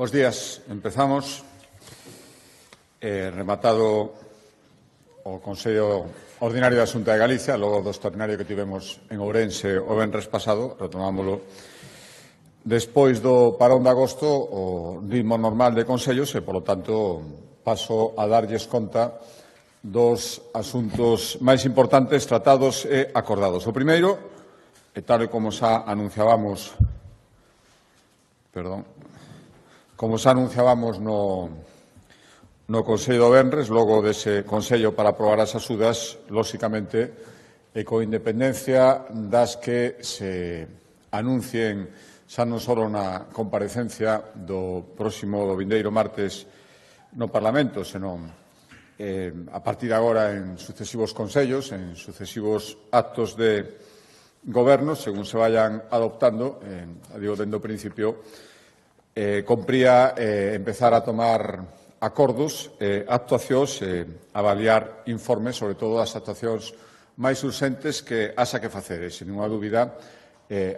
Bos días. Empezamos. Rematado o Consello Ordinario da Xunta de Galicia, logo do extraordinario que tivemos en Ourense o venres pasado, retomámoslo despois do parón de agosto o ritmo normal de consellos e, polo tanto, paso a darlles conta dos asuntos máis importantes tratados e acordados. O primeiro, e tal como xa anunciábamos, no Consello do venres, logo dese Consello para aprobar as axudas, lóxicamente, e con independencia das que se anuncien xa non só na comparecencia do vindeiro martes no Parlamento, senón a partir de agora en sucesivos consellos, en sucesivos actos de goberno, según se vayan adoptando, digo, dende o principio, compría empezar a tomar acordos, actuacións, avaliar informes, sobre todo as actuacións máis urxentes que haxa que facer. E, sen ninguna dúbida,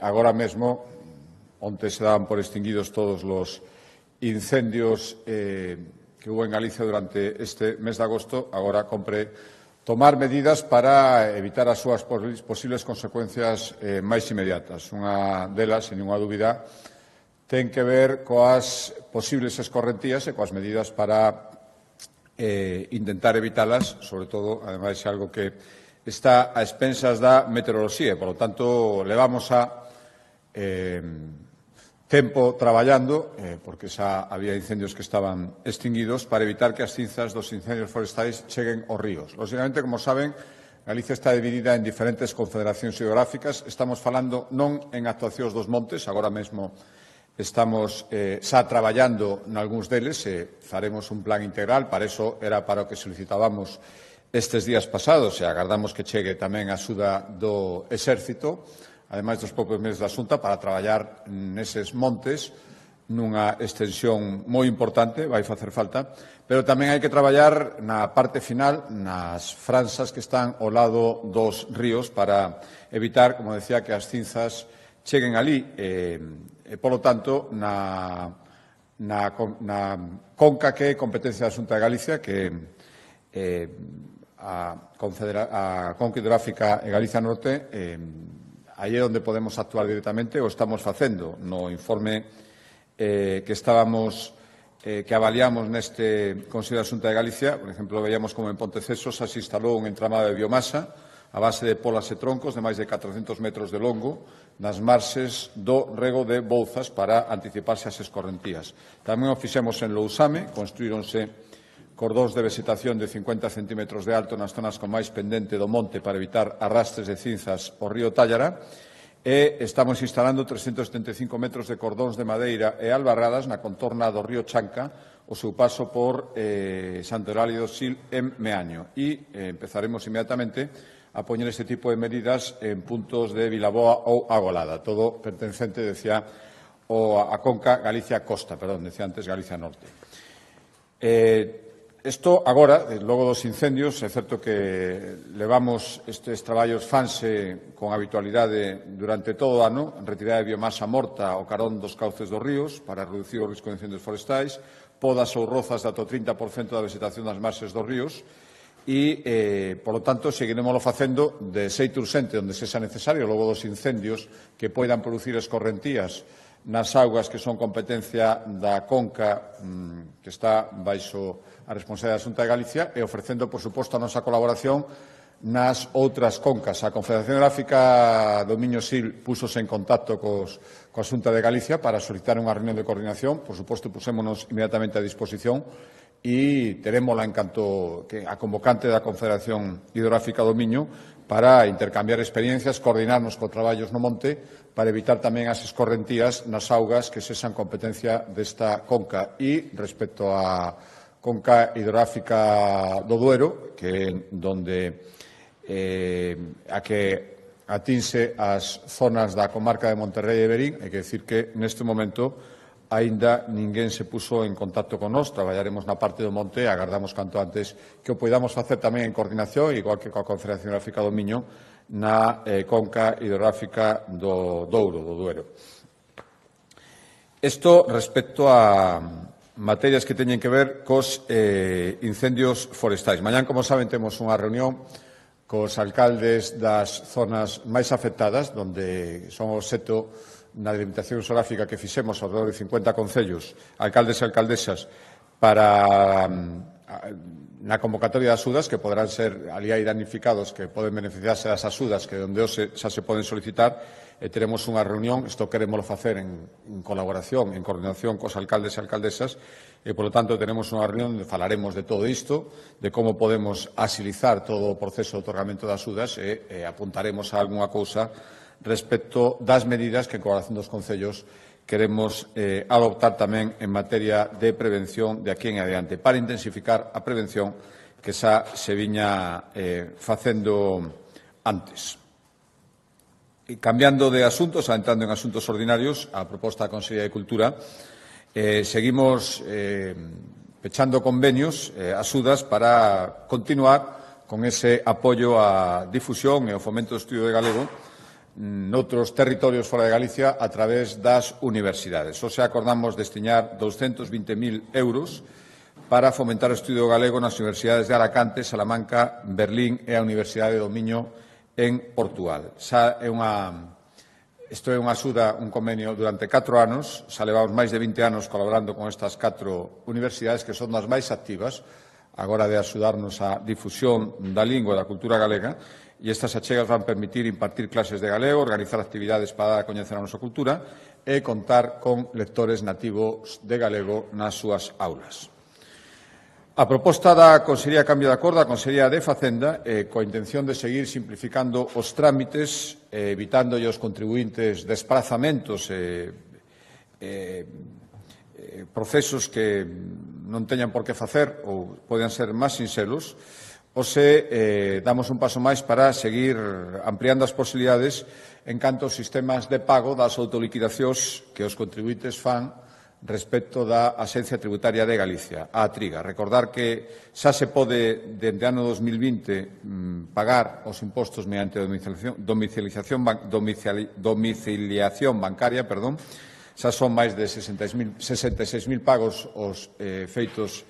agora mesmo, onte se daban por extinguidos todos os incendios que hubo en Galicia durante este mes de agosto, agora compre tomar medidas para evitar as súas posibles consecuencias máis inmediatas. Unha delas, sen ninguna dúbida, ten que ver coas posibles escorrentías e coas medidas para intentar evitalas, sobre todo, ademais, é algo que está a expensas da meteoroloxía. Por lo tanto, levamos a tempo traballando, porque xa había incendios que estaban extinguidos, para evitar que as cinzas dos incendios forestais cheguen aos ríos. Lóxicamente, como saben, Galicia está dividida en diferentes confederacións hidrográficas. Estamos falando non en actuacións dos montes, agora mesmo estamos xa traballando nalgúns deles e faremos un plan integral. Para eso era para o que solicitábamos estes días pasados e agardamos que chegue tamén a axuda do Exército, ademais dos propios medios da Xunta, para traballar neses montes nunha extensión moi importante, vai facer falta, pero tamén hai que traballar na parte final, nas franxas que están ao lado dos ríos, para evitar, como decía, que as cinzas cheguen ali. E, polo tanto, na conca que é competencia da Xunta de Galicia, que a conca hidrográfica de Galicia Norte, aí é onde podemos actuar directamente, o estamos facendo. No informe que avaliamos neste Consello da Xunta de Galicia, por exemplo, veíamos como en Ponteceso xa se instalou un entramado de biomasa a base de polas e troncos de máis de 400 metros de longo nas marxes do rego de Bouzas para anticiparse ás escorrentías. Tamén o fixemos en Lousame, construíronse cordóns de vegetación de 50 centímetros de alto nas zonas con máis pendente do monte para evitar arrastres de cinzas ao río Tállara, e estamos instalando 375 metros de cordóns de madeira e albarradas na contorna do río Chanca, o seu paso por Santo Eulalia do Sil en Meaño. E empezaremos inmediatamente a poñer este tipo de medidas en puntos de Vilaboa ou Agolada, todo pertencente, decía, a Conca Galicia Costa, decía antes Galicia Norte. Isto agora, logo dos incendios, é certo que levamos estes traballos fanse con habitualidade durante todo o ano, en retirada de biomasa morta ao carón dos cauces dos ríos para reducir o risco de incendios forestais, podas ou rozas de ata o 30% da vegetación das marxes dos ríos, e, polo tanto, seguiremoslo facendo de xeito urxente onde sexa necesario, logo dos incendios que poidan producir escorrentías nas augas que son competencia da conca que está baixo a responsabilidade da Xunta de Galicia, e ofrecendo, por suposto, a nosa colaboración nas outras concas. A Confederación Hidrográfica do Miño-Sil púxose en contacto coa Xunta de Galicia para solicitar unha reunión de coordinación. Por suposto, pusémonos inmediatamente a disposición e terémola en canto que a convocante da Confederación Hidrográfica do Miño para intercambiar experiencias, coordinarnos con traballos no monte para evitar tamén as escorrentías nas augas que sexan competencia desta conca. E respecto á conca hidrográfica do Duero, que é donde a que atinse as zonas da comarca de Monterrei e Verín, hai que dicir que neste momento aínda ninguén se puso en contacto con nós, traballaremos na parte do monte e agardamos canto antes que o poidamos facer tamén en coordinación, igual que coa Confederación Hidrográfica do Miño, na conca hidrográfica do Douro, do Duero. Isto respecto a materias que teñen que ver cos incendios forestais. Mañán, como saben, temos unha reunión cos alcaldes das zonas máis afectadas, onde son o seto na delimitación xeográfica que fixemos ao redor de 50 concellos, alcaldes e alcaldesas, para na convocatoria das axudas, que poderán ser ali hai damnificados que poden beneficiarse das axudas, que onde hoxe xa se poden solicitar, e teremos unha reunión, isto queremos facer en colaboración, en coordinación cos alcaldes e alcaldesas, e, polo tanto, teremos unha reunión onde falaremos de todo isto, de como podemos axilizar todo o proceso de otorgamento das axudas e apuntaremos a algunha cousa respecto das medidas que, en colaboración dos concellos, queremos adoptar tamén en materia de prevención de aquí en adiante, para intensificar a prevención que xa se viña facendo antes. E cambiando de asuntos, entrando en asuntos ordinarios, a proposta da Consellería de Cultura, seguimos pechando convenios, axudas, para continuar con ese apoio á difusión e ao fomento do estudio de galego noutros territorios fora de Galicia a través das universidades. Hoxe acordamos destinar 220.000 euros para fomentar o estudio galego nas universidades de Alacante, Salamanca, Berlín e a Universidade do Miño en Portugal. Isto é unha axuda, un convenio durante 4 anos, xa levamos máis de 20 anos colaborando con estas 4 universidades que son das máis activas agora de axudarnos á difusión da lingua e da cultura galega, e estas achegas van permitir impartir clases de galego, organizar actividades para dar a coñecer a nosa cultura e contar con lectores nativos de galego nas súas aulas. A proposta da Consellería de Cambio de Acordo, a Consellería de Facenda, coa intención de seguir simplificando os trámites, evitando aos contribuíntes desplazamentos procesos que non teñan por que facer ou poden ser máis sinxelos, hoxe damos un paso máis para seguir ampliando as posibilidades en canto aos sistemas de pago das autoliquidacións que os contribuíntes fan respecto da Axencia Tributaria de Galicia, a Triga. Recordar que xa se pode, dende ano 2020, pagar os impostos mediante domiciliación bancaria, xa son máis de 66.000 pagos os feitos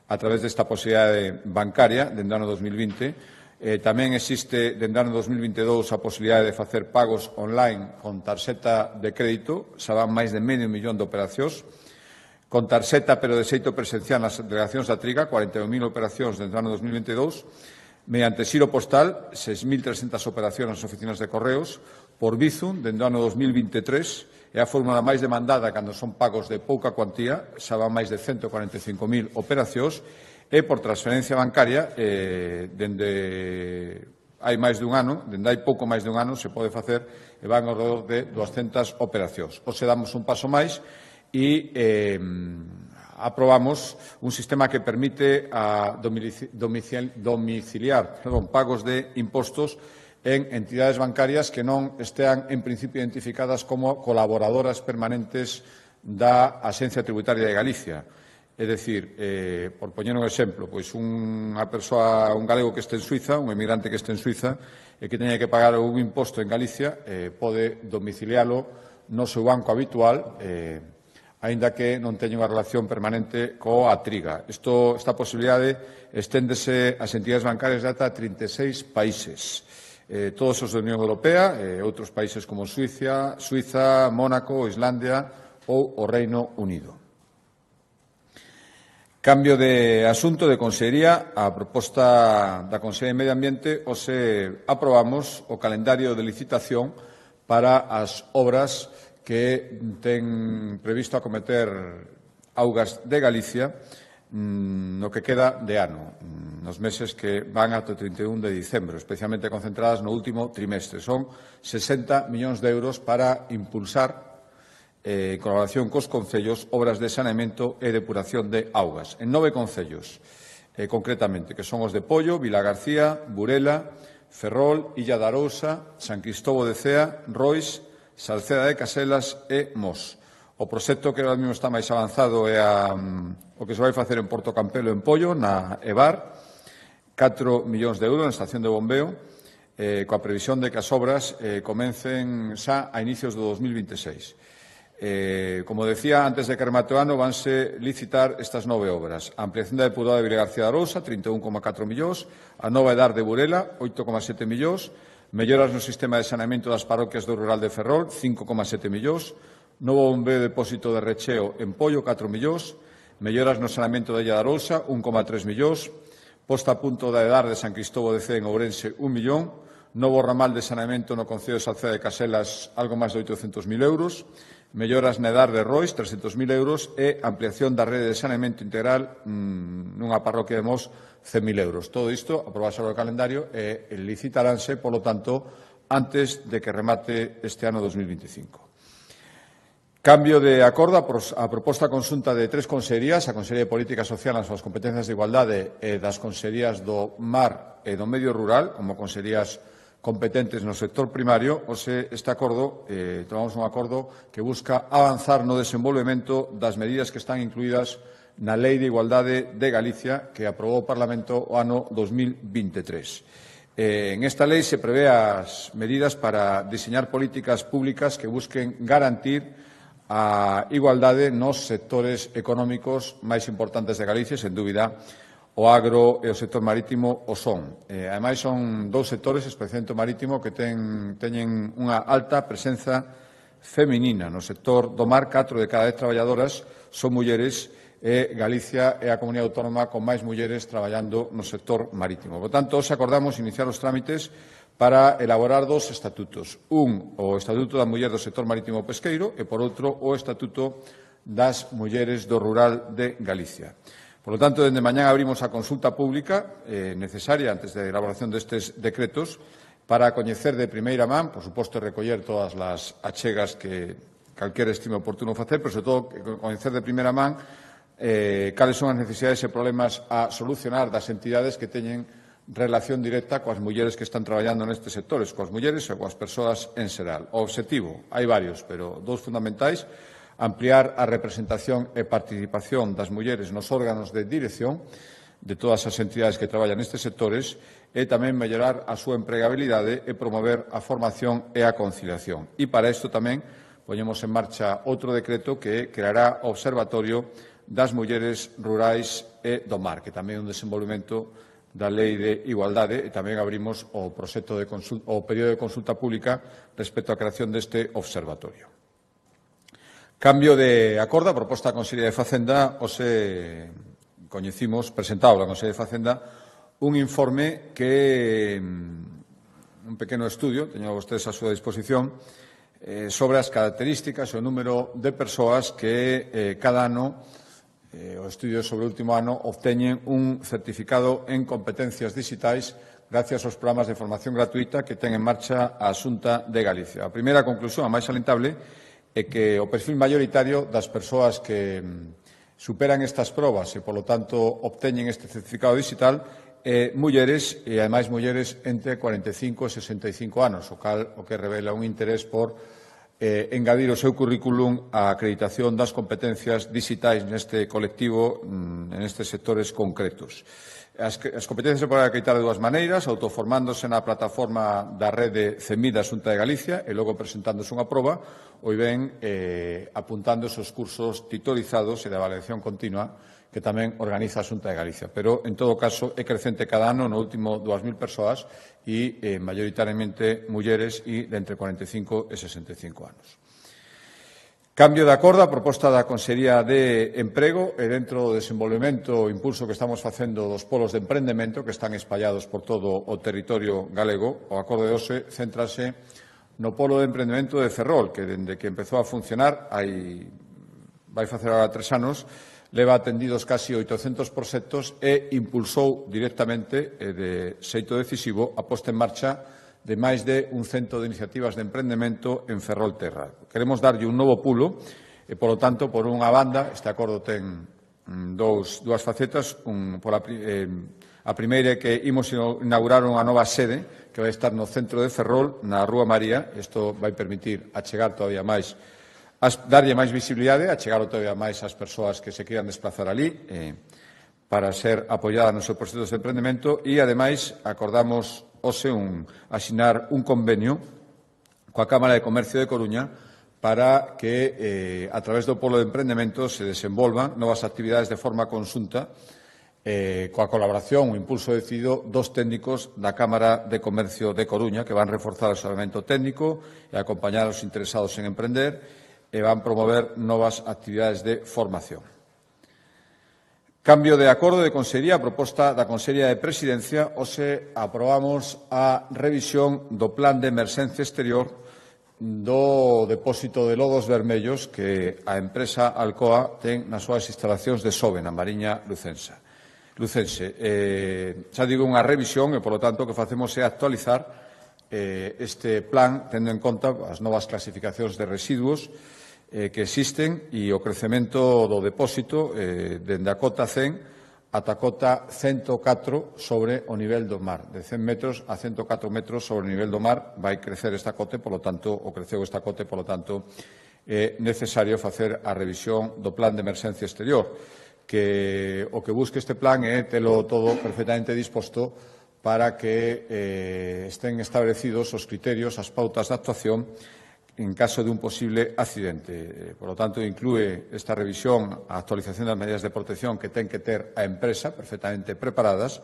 a través desta posibilidade bancaria dende o ano 2020. Tamén existe, dende o ano 2022, a posibilidade de facer pagos online con tarxeta de crédito, xa van máis de medio millón de operacións, con tarxeta pero de xeito presencial nas delegacións da Triga, 41.000 operacións dende o ano 2022, mediante xiro postal, 6.300 operacións nas oficinas de correos, por Bizum, dende o ano 2023, é a fórmula máis demandada cando son pagos de pouca cuantía, xa van máis de 145.000 operacións, e por transferencia bancaria, dende hai máis dun ano, dende hai pouco máis dun ano, se pode facer e van ao redor de 200 operacións. Hoxe damos un paso máis e aprobamos un sistema que permite domiciliar pagos de impostos en entidades bancarias que non estean, en principio, identificadas como colaboradoras permanentes da Axencia Tributaria de Galicia. É dicir, por poñer un exemplo, pois unha persoa, un galego que este en Suiza, un emigrante que este en Suiza, e que teña que pagar un imposto en Galicia, pode domicilialo no seu banco habitual, aínda que non teña unha relación permanente coa Triga. Esta posibilidade esténdese ás entidades bancarias de ata 36 países. Todos os da Unión Europea e outros países como Suiza, Mónaco, Islandia ou o Reino Unido. Cambio de asunto de Consellería, a proposta da Consellería de Medio Ambiente, hoxe aprobamos o calendario de licitación para as obras que ten previsto acometer Augas de Galicia no que queda de ano, nos meses que van ata o 31 de dicembro, especialmente concentradas no último trimestre. Son 60 millóns de euros para impulsar, en colaboración cos concellos, obras de saneamento e depuración de augas, en 9 concellos, concretamente, que son os de Pollo, Vilagarcía, Burela, Ferrol, Illa de Arousa, San Cristobo de Cea, Rois, Salceda de Caselas e Mos. O proxecto que ahora mesmo está máis avanzado é o que se vai facer en Porto Campelo, en Pollo, na EVAR, 4 millóns de euros na estación de bombeo, coa previsión de que as obras comencen xa a inicios do 2026. Como decía, antes de que remate o ano, vanse licitar estas 9 obras. A ampliación da depuradora de Vila García de Arousa, 31,4 millóns. A nova edar de Burela, 8,7 millóns. Melloras no sistema de saneamento das parroquias do rural de Ferrol, 5,7 millóns. Novo bombeo de depósito de recheo en Pollo, 4 millóns. Melloras no saneamento da Illa de Arousa, 1,3 millóns. Posta a punto da edar de San Cristóbal de Cee en Ourense, 1 millón. Novo ramal de saneamento no concello de Salceda de Caselas, algo máis de 800.000 euros. Melloras na edar de Rois, 300.000 euros, e ampliación da rede de saneamento integral nunha parroquia de Mos, 100.000 euros. Todo isto aprobase o calendario e licitaránse, polo tanto, antes de que remate este ano 2025. Cambio de acordo a proposta conxunta de 3 consellerías, a Consellería de Política Social nas súas competencias de igualdade e das consellerías do mar e do medio rural, como consellerías competentes no sector primario, este acordo, tomamos un acordo que busca avanzar no desenvolvemento das medidas que están incluídas na Lei de Igualdade de Galicia que aprobou o Parlamento o ano 2023. En esta lei se prevé as medidas para diseñar políticas públicas que busquen garantir a igualdade nos sectores económicos máis importantes de Galicia, sen dúbida, o agro e o sector marítimo o son. Ademais, son 2 sectores, especialmente o marítimo, que teñen unha alta presenza feminina. No sector do mar, 4 de cada 10 traballadoras son mulleres e Galicia é a comunidade autónoma con máis mulleres traballando no sector marítimo. Por tanto, hoxe acordamos iniciar os trámites para elaborar 2 estatutos. Un, o Estatuto da Muller do Sector Marítimo Pesqueiro e, por outro, o Estatuto das Mulleres do Rural de Galicia. Por lo tanto, dende mañá abrimos a consulta pública necesaria antes da elaboración destes decretos para coñecer de primeira man, por suposto, recoller todas as achegas que calquera estime oportuno facer, pero, sobre todo, coñecer de primeira man cales son as necesidades e problemas a solucionar das entidades que teñen relación directa coas mulleres que están traballando nestes sectores, coas mulleres e coas persoas en xeral. O obxectivo, hai varios, pero 2 fundamentais: ampliar a representación e participación das mulleres nos órganos de dirección de todas as entidades que traballan nestes sectores e tamén mellorar a súa empregabilidade e promover a formación e a conciliación. E para isto tamén poñemos en marcha outro decreto que creará o Observatorio das Mulleres Rurais e do Mar, que tamén é un desenvolvemento da Lei de Igualdade, e tamén abrimos o período de consulta pública respecto á creación deste observatorio. Cambio de acordo, a proposta da Consellería de Facenda, coñecimos, presentado a Consellería de Facenda, un informe que, un pequeno estudio, teño vostedes a súa disposición, sobre as características e o número de persoas que cada ano, o estudio sobre o último ano, obteñen un certificado en competencias digitais gracias aos programas de formación gratuita que ten en marcha a Xunta de Galicia. A primeira conclusión, a máis salientable, é que o perfil mayoritario das persoas que superan estas probas e, polo tanto, obteñen este certificado digital mulleres e, ademais, mulleres entre 45 e 65 anos, o que revela un interés por engadir o seu currículum a acreditación das competencias digitais neste colectivo, nestes sectores concretos. As competencias se poden acreditar de 2 maneiras, autoformándose na plataforma da rede CEMI da Xunta de Galicia e logo presentándose unha proba, ou ben apuntando esos cursos titorizados e de avaliación continua que tamén organiza a Xunta de Galicia. Pero, en todo caso, é crecente cada ano, no último 2.000 persoas e maioritariamente mulleres e de entre 45 e 65 anos. Cambio de acordo, a proposta da Consellería de Emprego e dentro do desenvolvemento e impulso que estamos facendo dos polos de emprendemento que están espallados por todo o territorio galego. O acordo de hoxe céntrase no polo de emprendemento de Ferrol, que dende que empezou a funcionar, vai facer agora 3 anos, leva atendidos casi 800 proxectos e impulsou directamente de xeito decisivo a posta en marcha de máis de 100 de iniciativas de emprendemento en Ferrolterra. Queremos darlle un novo pulo e, polo tanto, por unha banda, este acordo ten dúas facetas. A primeira é que imos inaugurar unha nova sede que vai estar no centro de Ferrol, na Rúa María. Isto vai permitir achegar todavía máis, darlle máis visibilidade, achegar todavía máis ás persoas que se queiran desplazar ali para ser apoiadas nos seus proxectos de emprendemento e, ademais, acordamos asinar un convenio coa Cámara de Comercio de Coruña para que, a través do Polo de Emprendemento, se desenvolvan novas actividades de forma conxunta coa colaboración, o impulso decidido dos técnicos da Cámara de Comercio de Coruña, que van reforzar o asesoramento técnico e acompañar os interesados en emprender e van promover novas actividades de formación. Cambio de acordo de Consellería, a proposta da Consellería de Presidencia, hoxe aprobamos a revisión do Plan de Emerxencia Exterior do depósito de lodos vermellos que a empresa Alcoa ten nas súas instalacións de Sobe, na Mariña Lucense. Xa digo, unha revisión e, polo tanto, o que facemos é actualizar este plan tendo en conta as novas clasificacións de residuos que existen e o crecemento do depósito dende a cota 100 ata a cota 104 sobre o nivel do mar. De 100 metros a 104 metros sobre o nivel do mar vai crecer esta cote, polo tanto, o creceu esta cote, polo tanto, é necesario facer a revisión do plan de emerxencia exterior, que o que busque este plan é telo todo perfectamente disposto para que estén establecidos os criterios, as pautas de actuación en caso de un posible accidente. Por lo tanto, inclúe esta revisión a actualización das medidas de protección que ten que ter a empresa perfectamente preparadas,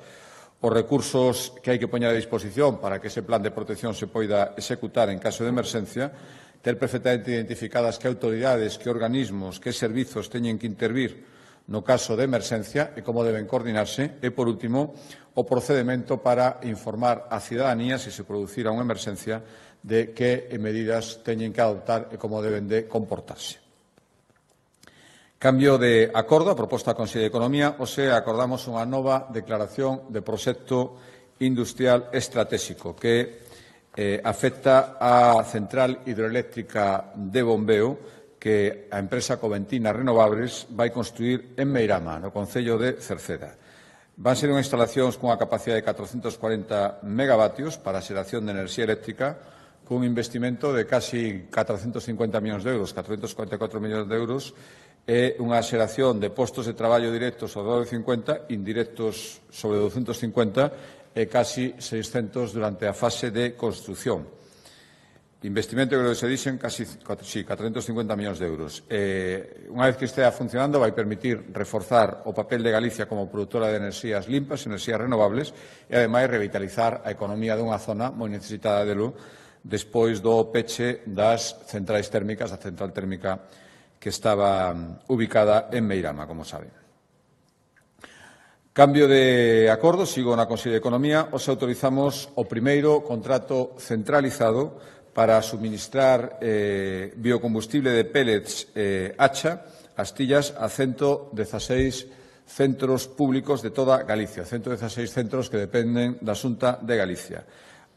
os recursos que hai que poñer a disposición para que ese plan de protección se poida executar en caso de emerxencia, ter perfectamente identificadas que autoridades, que organismos, que servizos teñen que intervir no caso de emerxencia e como deben coordinarse e, por último, o procedemento para informar á cidadanía se se producira unha emerxencia de que medidas teñen que adoptar e como deben de comportarse. Cambio de acordo, a proposta da Consellería de Economía, hoxe acordamos unha nova declaración de proxecto industrial estratéxico que afecta á central hidroeléctrica de bombeo que a empresa Coventina Renovables vai construir en Meirama, no concello de Cerceda. Van ser unhas instalacións cunha capacidade de 440 megavatios para a xeración de enerxía eléctrica, cun investimento de casi 450 millóns de euros, 444 millóns de euros, e unha xeración de postos de traballo directos sobre 50, indirectos sobre 250 e casi 600 durante a fase de construción. Investimento, creo que se dixen, casi 450 millóns de euros. Unha vez que estea funcionando, vai permitir reforzar o papel de Galicia como produtora de enerxías limpas, enerxías renovables, e, ademais, revitalizar a economía dunha zona moi necesitada delo despois do peche das centrais térmicas, da central térmica que estaba ubicada en Meirama, como saben. Cambio de acordo, sigo na Consellería de Economía, os autorizamos o primeiro contrato centralizado para suministrar biocombustible de pellets hacha, Astillas, a 116 centros públicos de toda Galicia, 116 centros que dependen da Xunta de Galicia.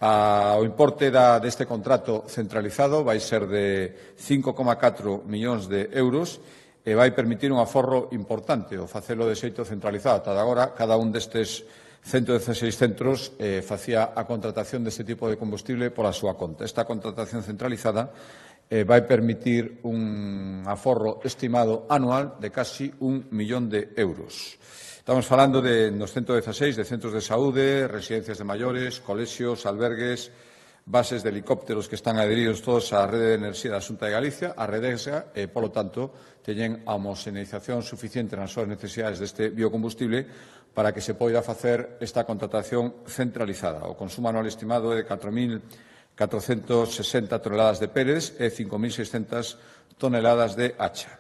O importe deste contrato centralizado vai ser de 5,4 millóns de euros e vai permitir un aforro importante o facelo de xeito centralizado. Ata agora, cada un destes 116 centros facía a contratación deste tipo de combustible pola súa conta. Esta contratación centralizada vai permitir un aforro estimado anual de casi 1 millón de euros. Estamos falando nos 116 de centros de saúde, residencias de maiores, colexios, albergues, bases de helicópteros que están adheridos todos á rede de enerxía da Xunta de Galicia, a Redesa, e, polo tanto, teñen a homoxeneización suficiente nas súas necesidades deste biocombustible para que se poida facer esta contratación centralizada. O consumo anual estimado é de 4.460 toneladas de pellets e 5.600 toneladas de hacha.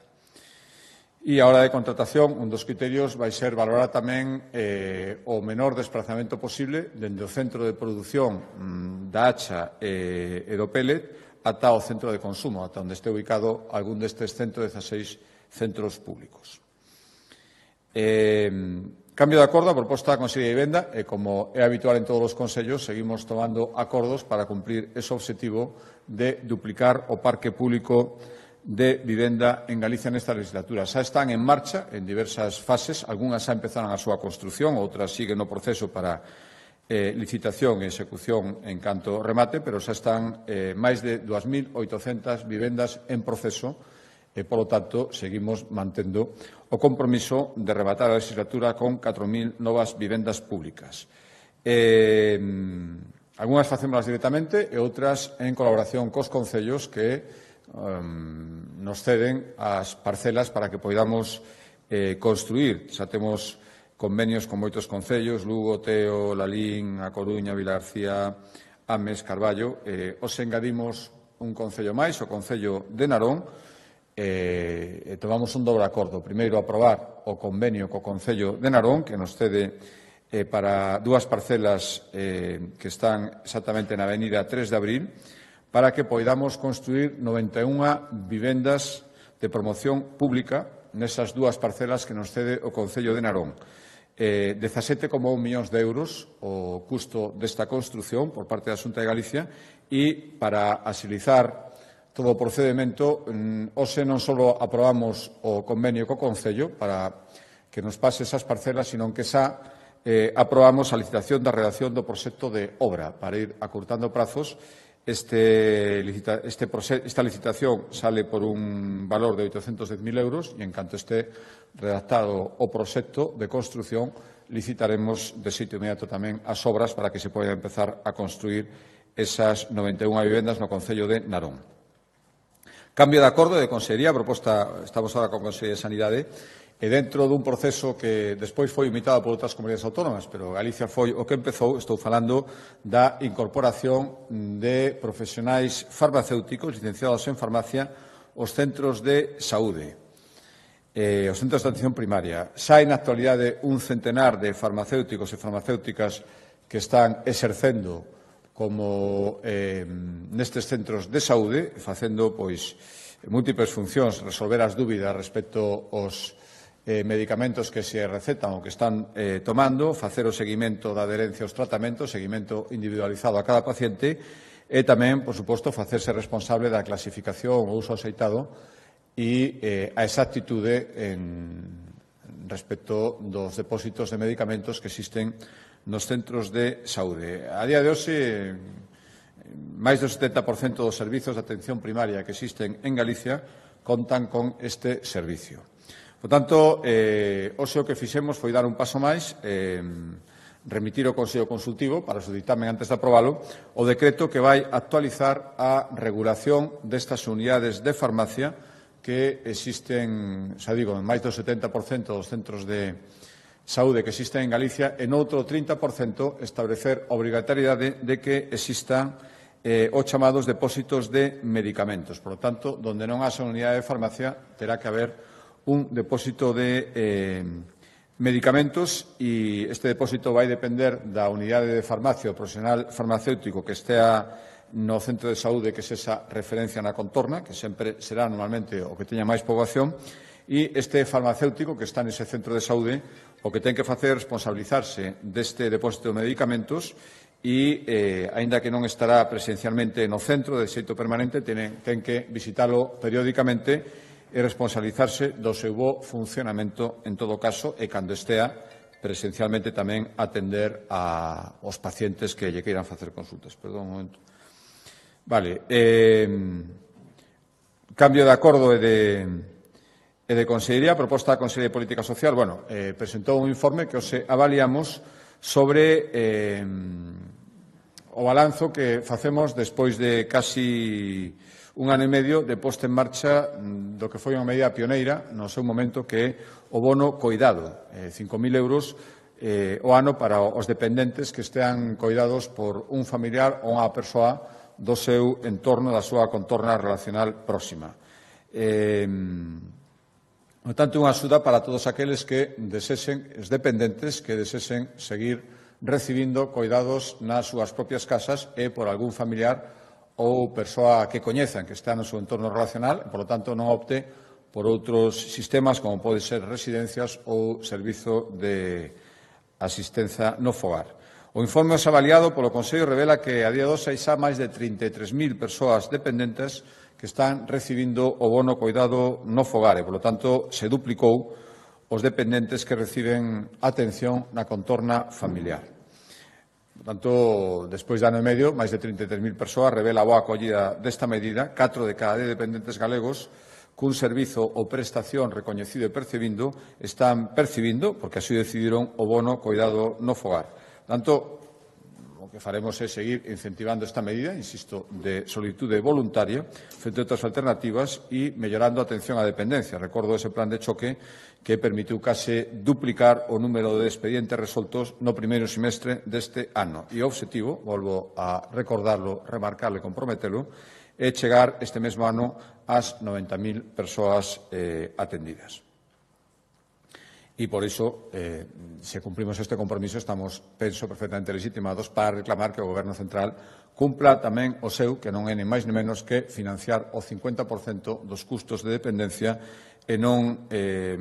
E a hora de contratación, un dos criterios vai ser valorar tamén o menor desplazamento posible dende o centro de produción da hacha e do pellet ata o centro de consumo, ata onde este ubicado algún destes 116 centros públicos. Cambio de acordo, a proposta da Consellería de Vivenda, e como é habitual en todos os consellos, seguimos tomando acordos para cumprir ese obxectivo de duplicar o parque público de vivenda en Galicia nesta legislatura. Xa están en marcha en diversas fases, algunhas xa empezaron a súa construción, outras siguen no proceso para licitación e execución en canto remate, pero xa están máis de 2.800 vivendas en proceso e, polo tanto, seguimos mantendo o compromiso de rematar a legislatura con 4.000 novas vivendas públicas. Algúnas facémolas directamente e outras en colaboración cos concellos que nos ceden as parcelas para que poidamos construir. Xa temos convenios con moitos concellos, Lugo, Teo, Lalín, A Coruña, Vilagarcía, Ames, Carballo. Os engadimos un concello máis, o Concello de Narón, e tomamos un dobre acordo. Primeiro, aprobar o convenio co Concello de Narón, que nos cede para dúas parcelas que están exactamente na avenida 3 de Abril, para que poidamos construir 91 vivendas de promoción pública nesas dúas parcelas que nos cede o Concello de Narón. 17,1 millóns de euros o custo desta construción por parte da Xunta de Galicia, e para axilizar todo o procedemento, hoxe non só aprobamos o convenio co Concello para que nos pase esas parcelas, sino que xa aprobamos a licitación da redacción do proxecto de obra para ir acurtando prazos. Esta licitación sale por un valor de 810.000 euros e, en canto este redactado o proxecto de construción, licitaremos de sitio inmediato tamén as obras para que se poida empezar a construir esas 91 vivendas no Concello de Narón. Cambio de acordo de Consellería, proposta, estamos agora con a Consellería de Sanidade, e dentro dun proceso que despois foi imitado por outras comunidades autónomas, pero Galicia foi o que empezou. Estou falando da incorporación de profesionais farmacéuticos licenciados en farmacia aos centros de saúde, os centros de atención primaria. Xa hai na actualidade un centenar de farmacéuticos e farmacéuticas que están exercendo como nestes centros de saúde, facendo múltiples funcións, resolver as dúbidas respecto aos medicamentos que se recetan ou que están tomando, facer o seguimento da adherencia aos tratamentos, seguimento individualizado a cada paciente, e tamén, por suposto, facerse responsable da clasificación ou uso aceitado e a exactitude respecto dos depósitos de medicamentos que existen nos centros de saúde. A día de hoxe, máis do 70% dos servizos de atención primaria que existen en Galicia contan con este servicio. Por tanto, hoxe o que fixemos foi dar un paso máis, remitir ao Consello Consultivo para o seu dictamen antes de aprobalo o decreto que vai actualizar a regulación destas unidades de farmacia que existen, xa digo, en máis do 70% dos centros de saúde que existen en Galicia, e noutro 30% establecer a obrigatoriedade de que existan os chamados depósitos de medicamentos. Por lo tanto, donde non haxa unidade de farmacia, terá que haber un depósito de medicamentos, e este depósito vai depender da unidade de farmacia, o profesional farmacéutico que estea no centro de saúde, que se esa referencia na contorna, que sempre será normalmente o que teña máis poboación, e este farmacéutico que está nese centro de saúde o que ten que facer é responsabilizarse deste depósito de medicamentos e, aínda que non estará presencialmente no centro de xeito permanente, ten que visitalo periódicamente e responsabilizarse do seu bo funcionamento en todo caso, e cando estea presencialmente tamén atender aos pacientes que lle queiran facer consultas. Perdón un momento. Vale. Cambio de acordo e de Consellería, proposta da Consellería de Política Social. Bueno, presentou un informe que os avaliamos sobre o balanzo que facemos despois de casi un ano e medio de posta en marcha do que foi unha medida pioneira no seu momento, que é o bono coidado, 5.000 euros o ano para os dependentes que estean coidados por un familiar ou unha persoa do seu entorno, da súa contorna relacional próxima. Por tanto, unha axuda para todos aqueles que desexen, os dependentes que desexen seguir recibindo coidados nas súas propias casas e por algún familiar ou persoa que coñezan que está no seu entorno relacional, e, por lo tanto, non opte por outros sistemas como pode ser residencias ou servizo de asistencia no fogar. O informe avaliado polo Consello revela que a día de hoxe hai xa máis de 33.000 persoas dependentes que están recibindo o bono coidado no fogar, e, por lo tanto, se duplicou os dependentes que reciben atención na contorna familiar. Por tanto, despois de ano e medio, máis de 33.000 persoas, revela a boa acollida desta medida. 4 de cada 10 dependentes galegos cun servizo ou prestación recoñecido e percibindo están percibindo, porque así decidiron, o bono coidado no fogar. Por tanto, o que faremos é seguir incentivando esta medida, insisto, de solitude voluntaria frente a outras alternativas e mellorando a atención á dependencia. Recordo ese plan de choque que permitiu case duplicar o número de expedientes resoltos no primeiro semestre deste ano. E o obxectivo, volvo a recordarlo, remarcarlo e comprometelo, é chegar este mesmo ano ás 90.000 persoas atendidas. E, por iso, se cumprimos este compromiso, estamos, penso, perfectamente legitimados para reclamar que o Goberno central cumpla tamén o seu, que non é ni máis ni menos que financiar o 50% dos custos de dependencia e non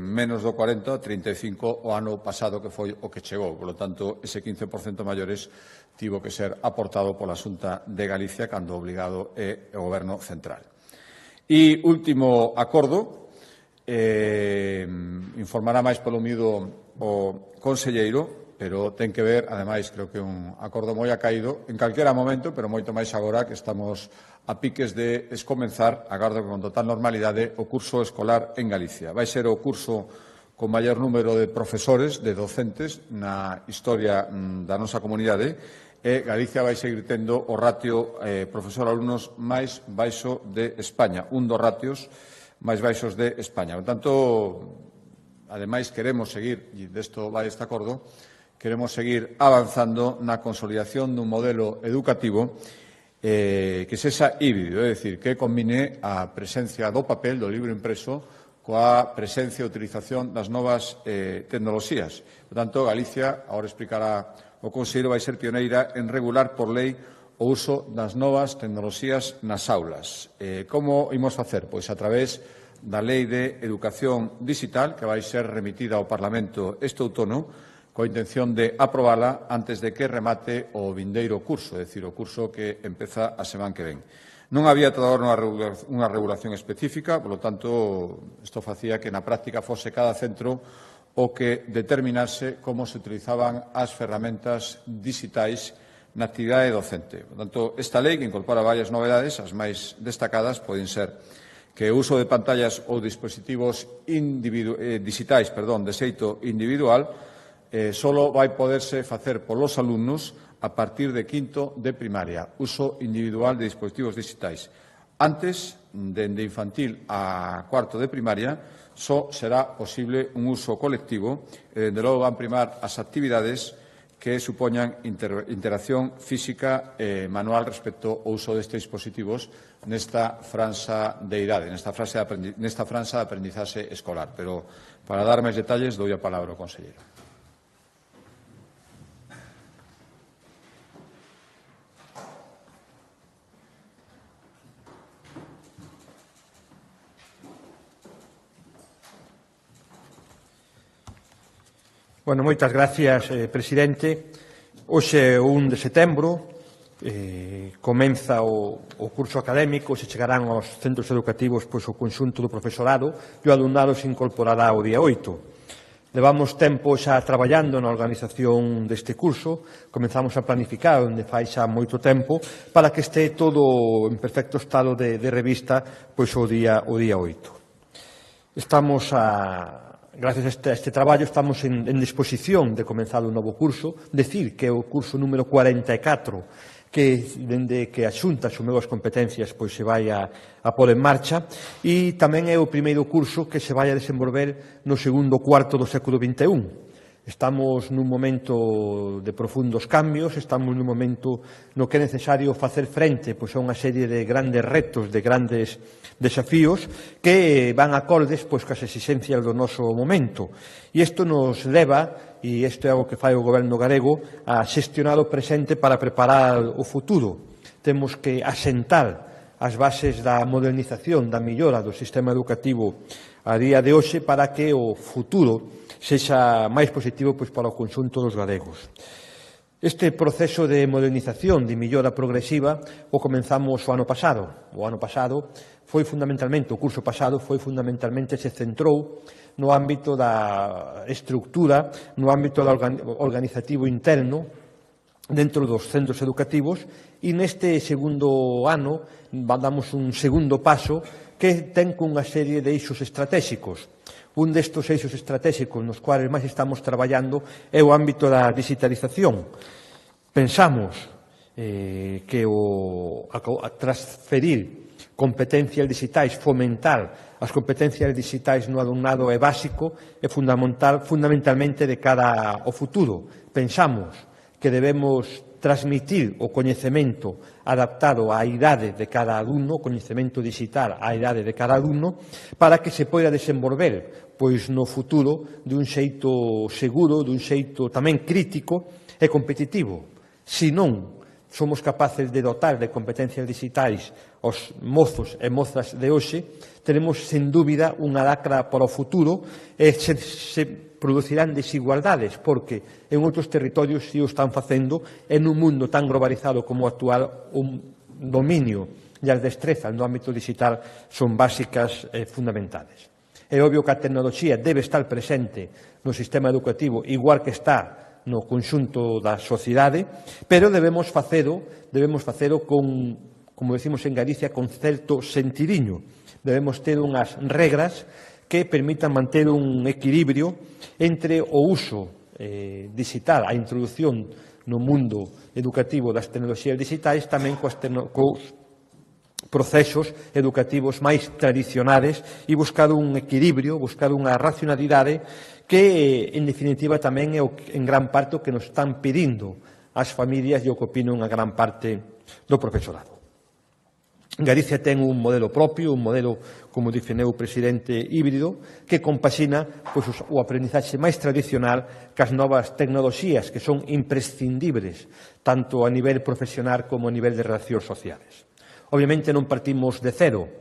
menos do 40 ou 35 o ano pasado, que foi o que chegou. Por lo tanto, ese 15% maiores tivo que ser aportado pola Xunta de Galicia cando obligado é o Goberno central. E último acordo, informará máis polo miúdo o conselleiro, pero ten que ver, ademais, creo que é un acordo moi acaído, en calquera momento, pero moito máis agora que estamos a piques de comenzar, agardo que con total normalidade, o curso escolar en Galicia. Vai ser o curso con maior número de profesores, de docentes, na historia da nosa comunidade, e Galicia vai seguir tendo o ratio profesor-alumnos máis baixo de España, un dos ratios máis baixos de España. Por tanto, ademais, queremos seguir, e desto vai este acordo, queremos seguir avanzando na consolidación dun modelo educativo que sexa híbrido, é dicir, que combine a presencia do papel, do libro impreso, coa presencia e utilización das novas tecnoloxías. Por tanto, Galicia, agora explicará o conselleiro, vai ser pioneira en regular por lei o uso das novas tecnoloxías nas aulas. Como imos facer? Pois a través da Lei de Educación Digital, que vai ser remitida ao Parlamento este outono, coa intención de aprobala antes de que remate o vindeiro curso, é dicir, o curso que empeza a semana que ven. Non había toda unha regulación específica, polo tanto, isto facía que na práctica fose cada centro o que determinase como se utilizaban as ferramentas digitais na actividade docente. Por tanto, esta lei, que incorpora varias novedades, as máis destacadas poden ser que o uso de pantallas ou dispositivos digitais de xeito individual solo vai poderse facer polos alumnos a partir de quinto de primaria, uso individual de dispositivos digitais. Antes, dende infantil a cuarto de primaria, só será posible un uso colectivo e, dende logo, van primar as actividades que supoñan interacción física e manual respecto ao uso destes dispositivos nesta franxa de idade, nesta franxa de aprendizaxe escolar. Pero, para dar máis detalles, dou a palabra ao conselleiro. Bueno, moitas gracias, presidente. Hoxe, o 1 de setembro, comeza o curso académico, se chegarán aos centros educativos pois, o conxunto do profesorado e o alumnado se incorporará o día 8. Levamos tempo xa traballando na organización deste curso, comenzamos a planificar onde fai xa moito tempo para que este todo en perfecto estado de revista pois, o día 8. Estamos gracias a este traballo, estamos en disposición de comenzar un novo curso, decir que é o curso número 44, que, dende que a Xunta asumeu as competencias, pois se vai a pôr en marcha, e tamén é o primeiro curso que se vai a desenvolver no segundo cuarto do século XXI. Estamos nun momento de profundos cambios, estamos nun momento no que é necesario facer frente pois, a unha serie de grandes retos, de grandes desafíos que van acordes pois, cas exixencias do noso momento. E isto nos leva, e isto é algo que fai o Goberno galego, a xestionar o presente para preparar o futuro. Temos que asentar as bases da modernización, da millora do sistema educativo a día de hoxe para que o futuro sexa máis positivo pois, para o conxunto dos galegos. Este proceso de modernización, de millora progresiva, o comenzamos o ano pasado. O ano pasado foi fundamentalmente, o curso pasado foi fundamentalmente, se centrou no ámbito da estructura, no ámbito organizativo interno, dentro dos centros educativos, e neste segundo ano damos un segundo paso que ten cunha serie de eixos estratégicos. Un destes eixos estratégicos nos cuales máis estamos traballando é o ámbito da digitalización. Pensamos que a transferir competencias digitais, fomentar as competencias digitais no alumnado é básico e fundamentalmente de cara ao futuro. Pensamos que debemos transmitir o coñecemento adaptado á idade de cada alumno, o coñecemento digital á idade de cada alumno, para que se poida desenvolver pois no futuro de un xeito seguro, de un xeito tamén crítico e competitivo. Se non somos capaces de dotar de competencias digitais os mozos e mozas de hoxe, teremos, sen dúbida, unha lacra para o futuro e se producirán desigualdades, porque en outros territorios si o están facendo, en un mundo tan globalizado como o actual, un dominio e as destrezas no ámbito digital son básicas e fundamentales. É obvio que a tecnoloxía debe estar presente no sistema educativo, igual que está no conxunto da sociedade, pero debemos facelo con, como decimos en Galicia, con certo sentidiño. Debemos ter unhas regras que permitan manter un equilibrio entre o uso digital, a introducción no mundo educativo das tecnoloxías digitais, tamén cos procesos educativos máis tradicionales e buscar un equilibrio, buscar unha racionalidade que, en definitiva, tamén é en gran parte o que nos están pedindo as familias e o que opina unha gran parte do profesorado. Galicia ten un modelo propio, un modelo, como definiu o presidente, híbrido, que compaxina pois, o aprendizaxe máis tradicional cas novas tecnoloxías que son imprescindibles tanto a nivel profesional como a nivel de relacións sociales. Obviamente non partimos de cero.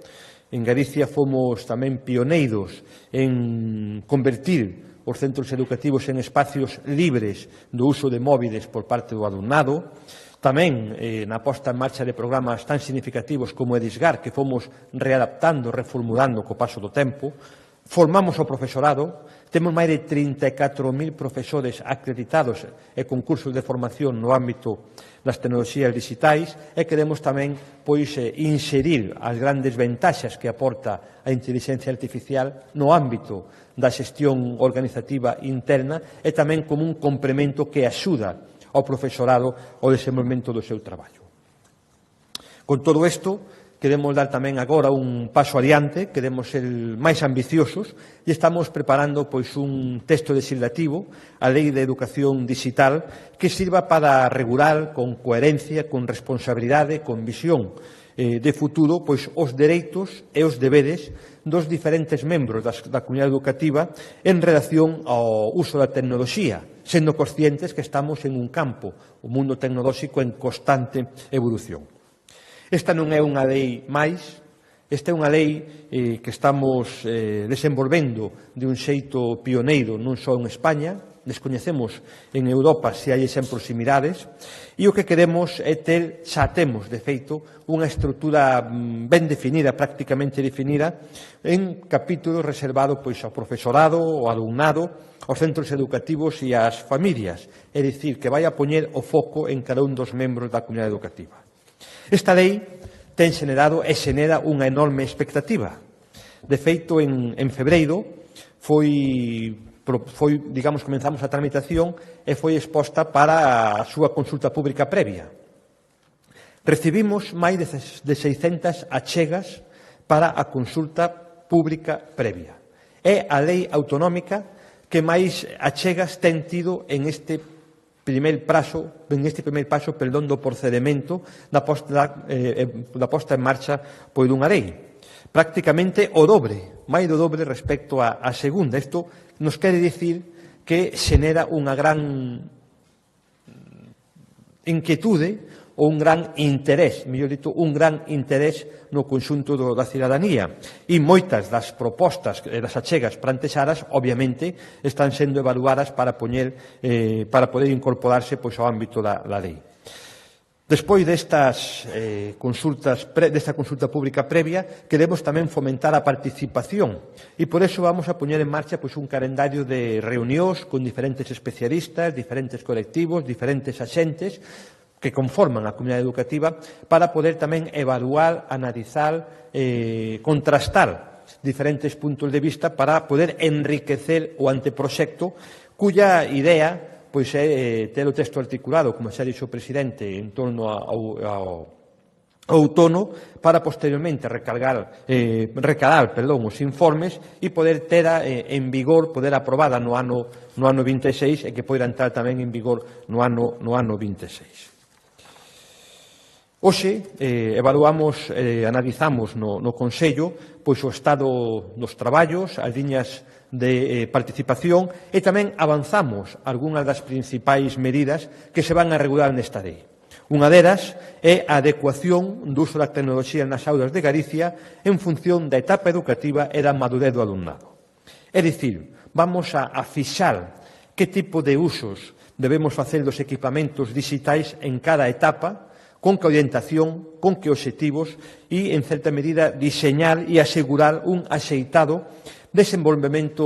En Galicia fomos tamén pioneiros en convertir os centros educativos en espacios libres do uso de móviles por parte do alumnado, tamén na posta en marcha de programas tan significativos como Edisgar, que fomos readaptando, reformulando co paso do tempo, formamos o profesorado, temos máis de 34.000 profesores acreditados e concursos de formación no ámbito das tecnoloxías digitais e queremos tamén inserir as grandes ventaxas que aporta a inteligencia artificial no ámbito da xestión organizativa interna e tamén como un complemento que axuda ao profesorado ao desenvolvemento do seu traballo. Con todo isto, queremos dar tamén agora un paso adiante, queremos ser máis ambiciosos e estamos preparando un texto legislativo, a Lei de Educación Digital, que sirva para regular con coherencia, con responsabilidade, con visión de futuro, os dereitos e os deberes dos diferentes membros da comunidade educativa en relación ao uso da tecnoloxía, sendo conscientes que estamos en un campo, o mundo tecnolóxico en constante evolución. Esta non é unha lei máis, esta é unha lei que estamos desenvolvendo de un xeito pioneiro non só en España, descoñecemos en Europa se hai exemplos similares, e o que queremos é ter, xa temos de feito, unha estrutura ben definida, prácticamente definida, en capítulos reservados ao profesorado, ao alumnado, aos centros educativos e ás familias, é dicir, que vai a poñer o foco en cada un dos membros da comunidade educativa. Esta lei ten xenerado e xenera unha enorme expectativa. De feito, en febreiro comenzamos a tramitación e foi exposta para a súa consulta pública previa. Recibimos máis de 600 achegas para a consulta pública previa. É a lei autonómica que máis achegas ten tido en este primeiro paso do procedimento da posta en marcha dunha lei. Prácticamente o dobre, máis do dobre respecto á segunda. Isto nos quere dicir que xenera unha gran inquietude ou un gran interés, mellor dito, un gran interés no conxunto da cidadanía. E moitas das propostas e das achegas plantexadas, obviamente, están sendo evaluadas para poder incorporarse ao ámbito da lei. Despois desta consulta pública previa, queremos tamén fomentar a participación e por eso vamos a poñer en marcha un calendario de reunións con diferentes especialistas, diferentes colectivos, diferentes axentes que conforman a comunidade educativa para poder tamén evaluar, analizar, contrastar diferentes puntos de vista para poder enriquecer o anteproxecto cuya idea pois é ter o texto articulado, como xa dixo o presidente, en torno ao outono, para posteriormente recalar os informes e poder ter en vigor, poder aprobada no ano 26 e que poida entrar tamén en vigor no ano 26. Hoxe evaluamos, analizamos no Consello pois o estado dos traballos, as liñas de participación e tamén avanzamos algunhas das principais medidas que se van a regular nesta lei. Unha delas é a adecuación do uso da tecnoloxía nas aulas de Galicia en función da etapa educativa e da madurez do alumnado. É dicir, vamos a fixar que tipo de usos debemos facer dos equipamentos digitais en cada etapa, con que orientación, con que obxectivos e, en certa medida, diseñar e asegurar un axeitado desenvolvemento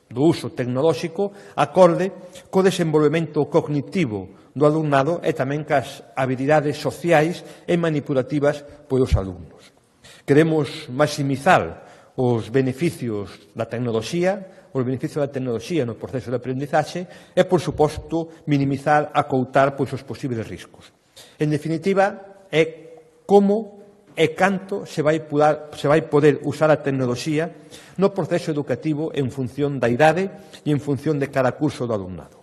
do uso tecnolóxico acorde co desenvolvemento cognitivo do alumnado e tamén cas habilidades sociais e manipulativas polos alumnos. Queremos maximizar os beneficios da tecnoloxía, no proceso de aprendizaxe e, por suposto, minimizar, acoutar os posibles riscos. En definitiva, é como e canto se vai poder usar a tecnoloxía no proceso educativo en función da idade e en función de cada curso do alumnado.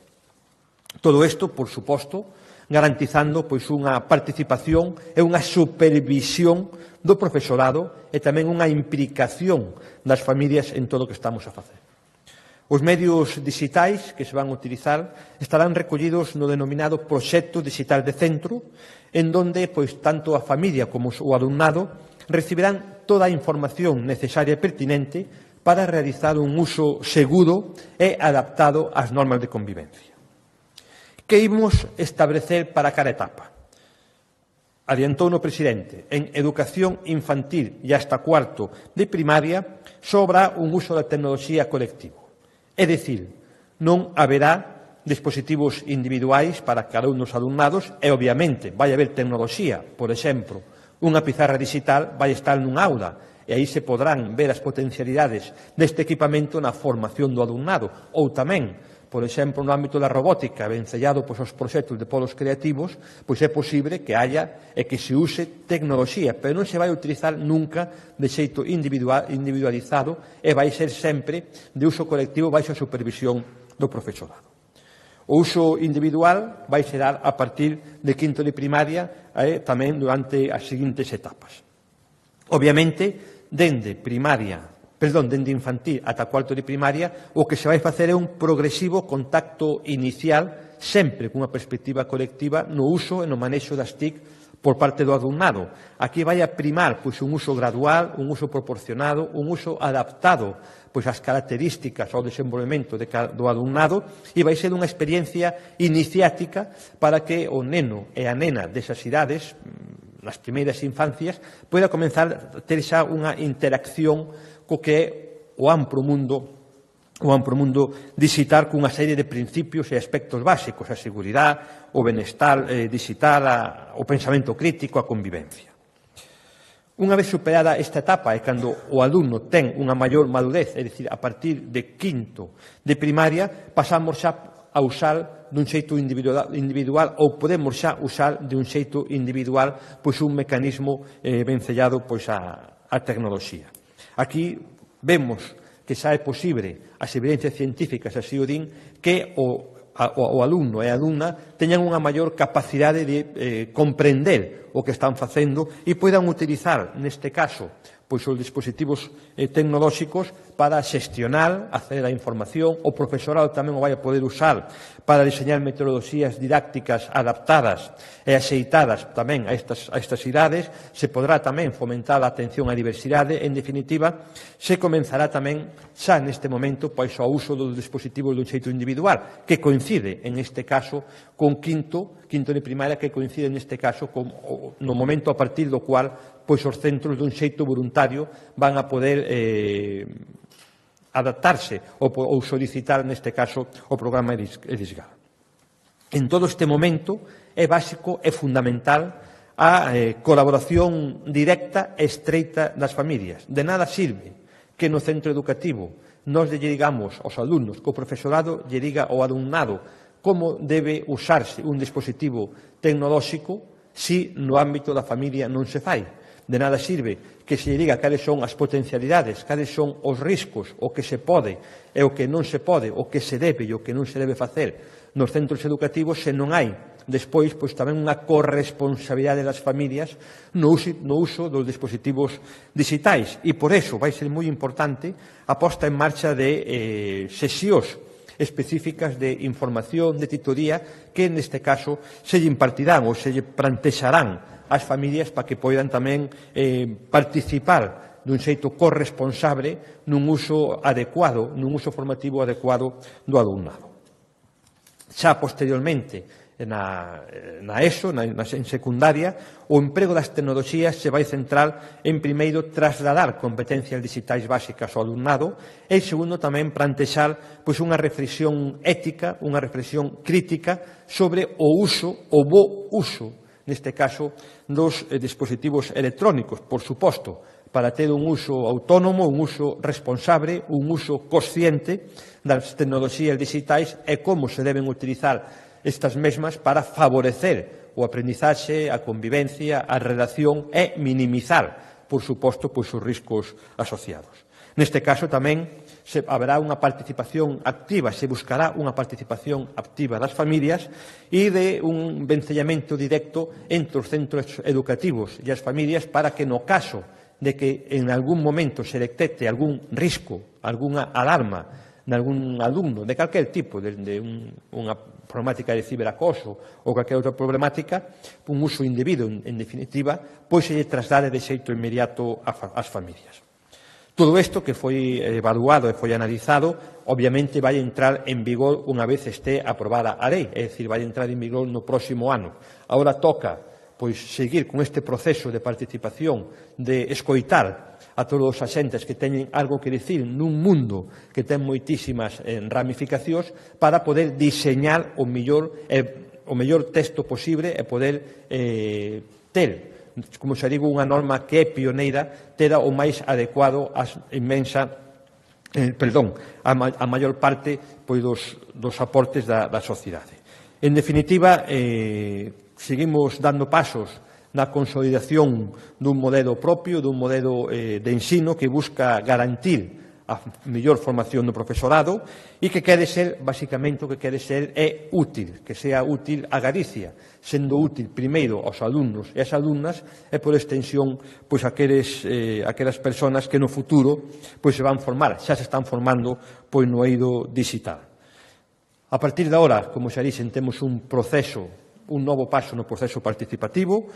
Todo isto, por suposto, garantizando unha participación e unha supervisión do profesorado e tamén unha implicación das familias en todo o que estamos a facer. Os medios digitais que se van a utilizar estarán recollidos no denominado proxecto digital de centro, en donde tanto a familia como o alumnado recibirán toda a información necesaria e pertinente para realizar un uso seguro e adaptado ás normas de convivencia. Que imos establecer para cada etapa? Adiantou o presidente, en educación infantil e hasta cuarto de primaria sobra un uso da tecnoloxía colectivo. É dicir, non haberá dispositivos individuais para cada un dos alumnados e, obviamente, vai haber tecnoloxía. Por exemplo, unha pizarra digital vai estar nun aula e aí se podrán ver as potencialidades deste equipamento na formación do alumnado. Ou tamén, por exemplo, no ámbito da robótica, vencellado os proxectos de polos creativos, pois é posible que haya e que se use tecnoloxía, pero non se vai utilizar nunca de xeito individualizado e vai ser sempre de uso colectivo baixo a supervisión do profesorado. O uso individual vai ser a partir de quinto de primaria e tamén durante as seguintes etapas. Obviamente, dende infantil ata cuarto de primaria, o que se vai facer é un progresivo contacto inicial, sempre cunha perspectiva colectiva, no uso e no manexo das TIC por parte do alumnado. Aquí vai a primar un uso gradual, un uso proporcionado, un uso adaptado ás características ao desenvolvemento do alumnado e vai ser unha experiencia iniciática para que o neno e a nena desas idades, nas primeiras infancias, poida comenzar a ter xa unha interacción co que é o amplo mundo digital cunha serie de principios e aspectos básicos, a seguridade, o benestar digital, o pensamento crítico, a convivencia. Unha vez superada esta etapa e cando o alumno ten unha maior madurez, é dicir, a partir de quinto de primaria, pasamos xa a usar dun xeito individual ou podemos xa usar de un xeito individual un mecanismo vencellado á tecnoloxía. Aquí vemos que xa é posible, as evidencias científicas así o din, que o alumno e a alumna teñan unha maior capacidade de comprender o que están facendo e poidan utilizar, neste caso, os dispositivos tecnolóxicos para xestionar, acceder á información. O profesorado tamén o vai a poder usar para diseñar metodoloxías didácticas adaptadas e axeitadas tamén a estas idades. Se podrá tamén fomentar a atención á diversidade. En definitiva, se comenzará tamén xa neste momento ao uso dos dispositivos dun xeito individual, que coincide, en este caso, con quinto de primaria, que coincide neste caso no momento a partir do cual os centros dun xeito voluntario van a poder adaptarse ou solicitar, neste caso, o programa EDISGAL. En todo este momento é básico e fundamental a colaboración directa e estreita das familias. De nada sirve que no centro educativo nos lle digamos aos alumnos que o profesorado lle diga ao alumnado como debe usarse un dispositivo tecnolóxico se no ámbito da familia non se fai. De nada sirve que se diga cales son as potencialidades, cales son os riscos, o que se pode e o que non se pode, o que se debe e o que non se debe facer nos centros educativos se non hai despois tamén unha corresponsabilidade das familias no uso dos dispositivos digitais. E por eso vai ser moi importante a posta en marcha de sesións específicas de información, de titoría, que neste caso se lle impartirán ou se lle plantexarán ás familias para que poidan tamén participar dun xeito corresponsable nun uso adecuado, nun uso formativo adecuado do alumnado. Xa posteriormente, na ESO, en secundaria, o emprego das tecnoloxías se vai centrar en, primeiro, trasladar competencias digitais básicas ao alumnado e, segundo, tamén plantexar unha reflexión ética, unha reflexión crítica sobre o uso, o bo uso, neste caso, dos dispositivos electrónicos, por suposto, para ter un uso autónomo, un uso responsable, un uso consciente das tecnoloxías digitais e como se deben utilizar estas mesmas para favorecer o aprendizaxe, a convivencia, a relación e minimizar, por suposto, os riscos asociados. Neste caso tamén haberá unha participación activa, se buscará unha participación activa das familias e de un vencellamento directo entre os centros educativos e as familias para que no caso de que en algún momento se detecte algún risco, algunha alarma de algún alumno, de calquer tipo, de unha problemática de ciberacoso ou calquer outra problemática, un uso indebido, en definitiva, pois se lle traslade de xeito inmediato ás familias. Todo isto que foi evaluado e foi analizado, obviamente vai entrar en vigor unha vez este aprobada a lei, é dicir, vai entrar en vigor no próximo ano. Agora toca seguir con este proceso de participación, de escoitar a todos os axentes que teñen algo que dicir nun mundo que ten moitísimas ramificacións para poder diseñar o mellor texto posible e poder ter, como xa digo, unha norma que é pioneira, tera o máis adecuado a maior parte dos aportes da sociedade. En definitiva, seguimos dando pasos na consolidación dun modelo propio, dun modelo de ensino que busca garantir a mellor formación do profesorado e que quere ser, basicamente, o que quere ser é útil, que sea útil a Galicia, sendo útil primeiro aos alumnos e as alumnas e, por extensión, aquelas persoas que no futuro se van formar, xa se están formando no eido digital. A partir de agora, como xa dixen, temos un novo paso no proceso participativo,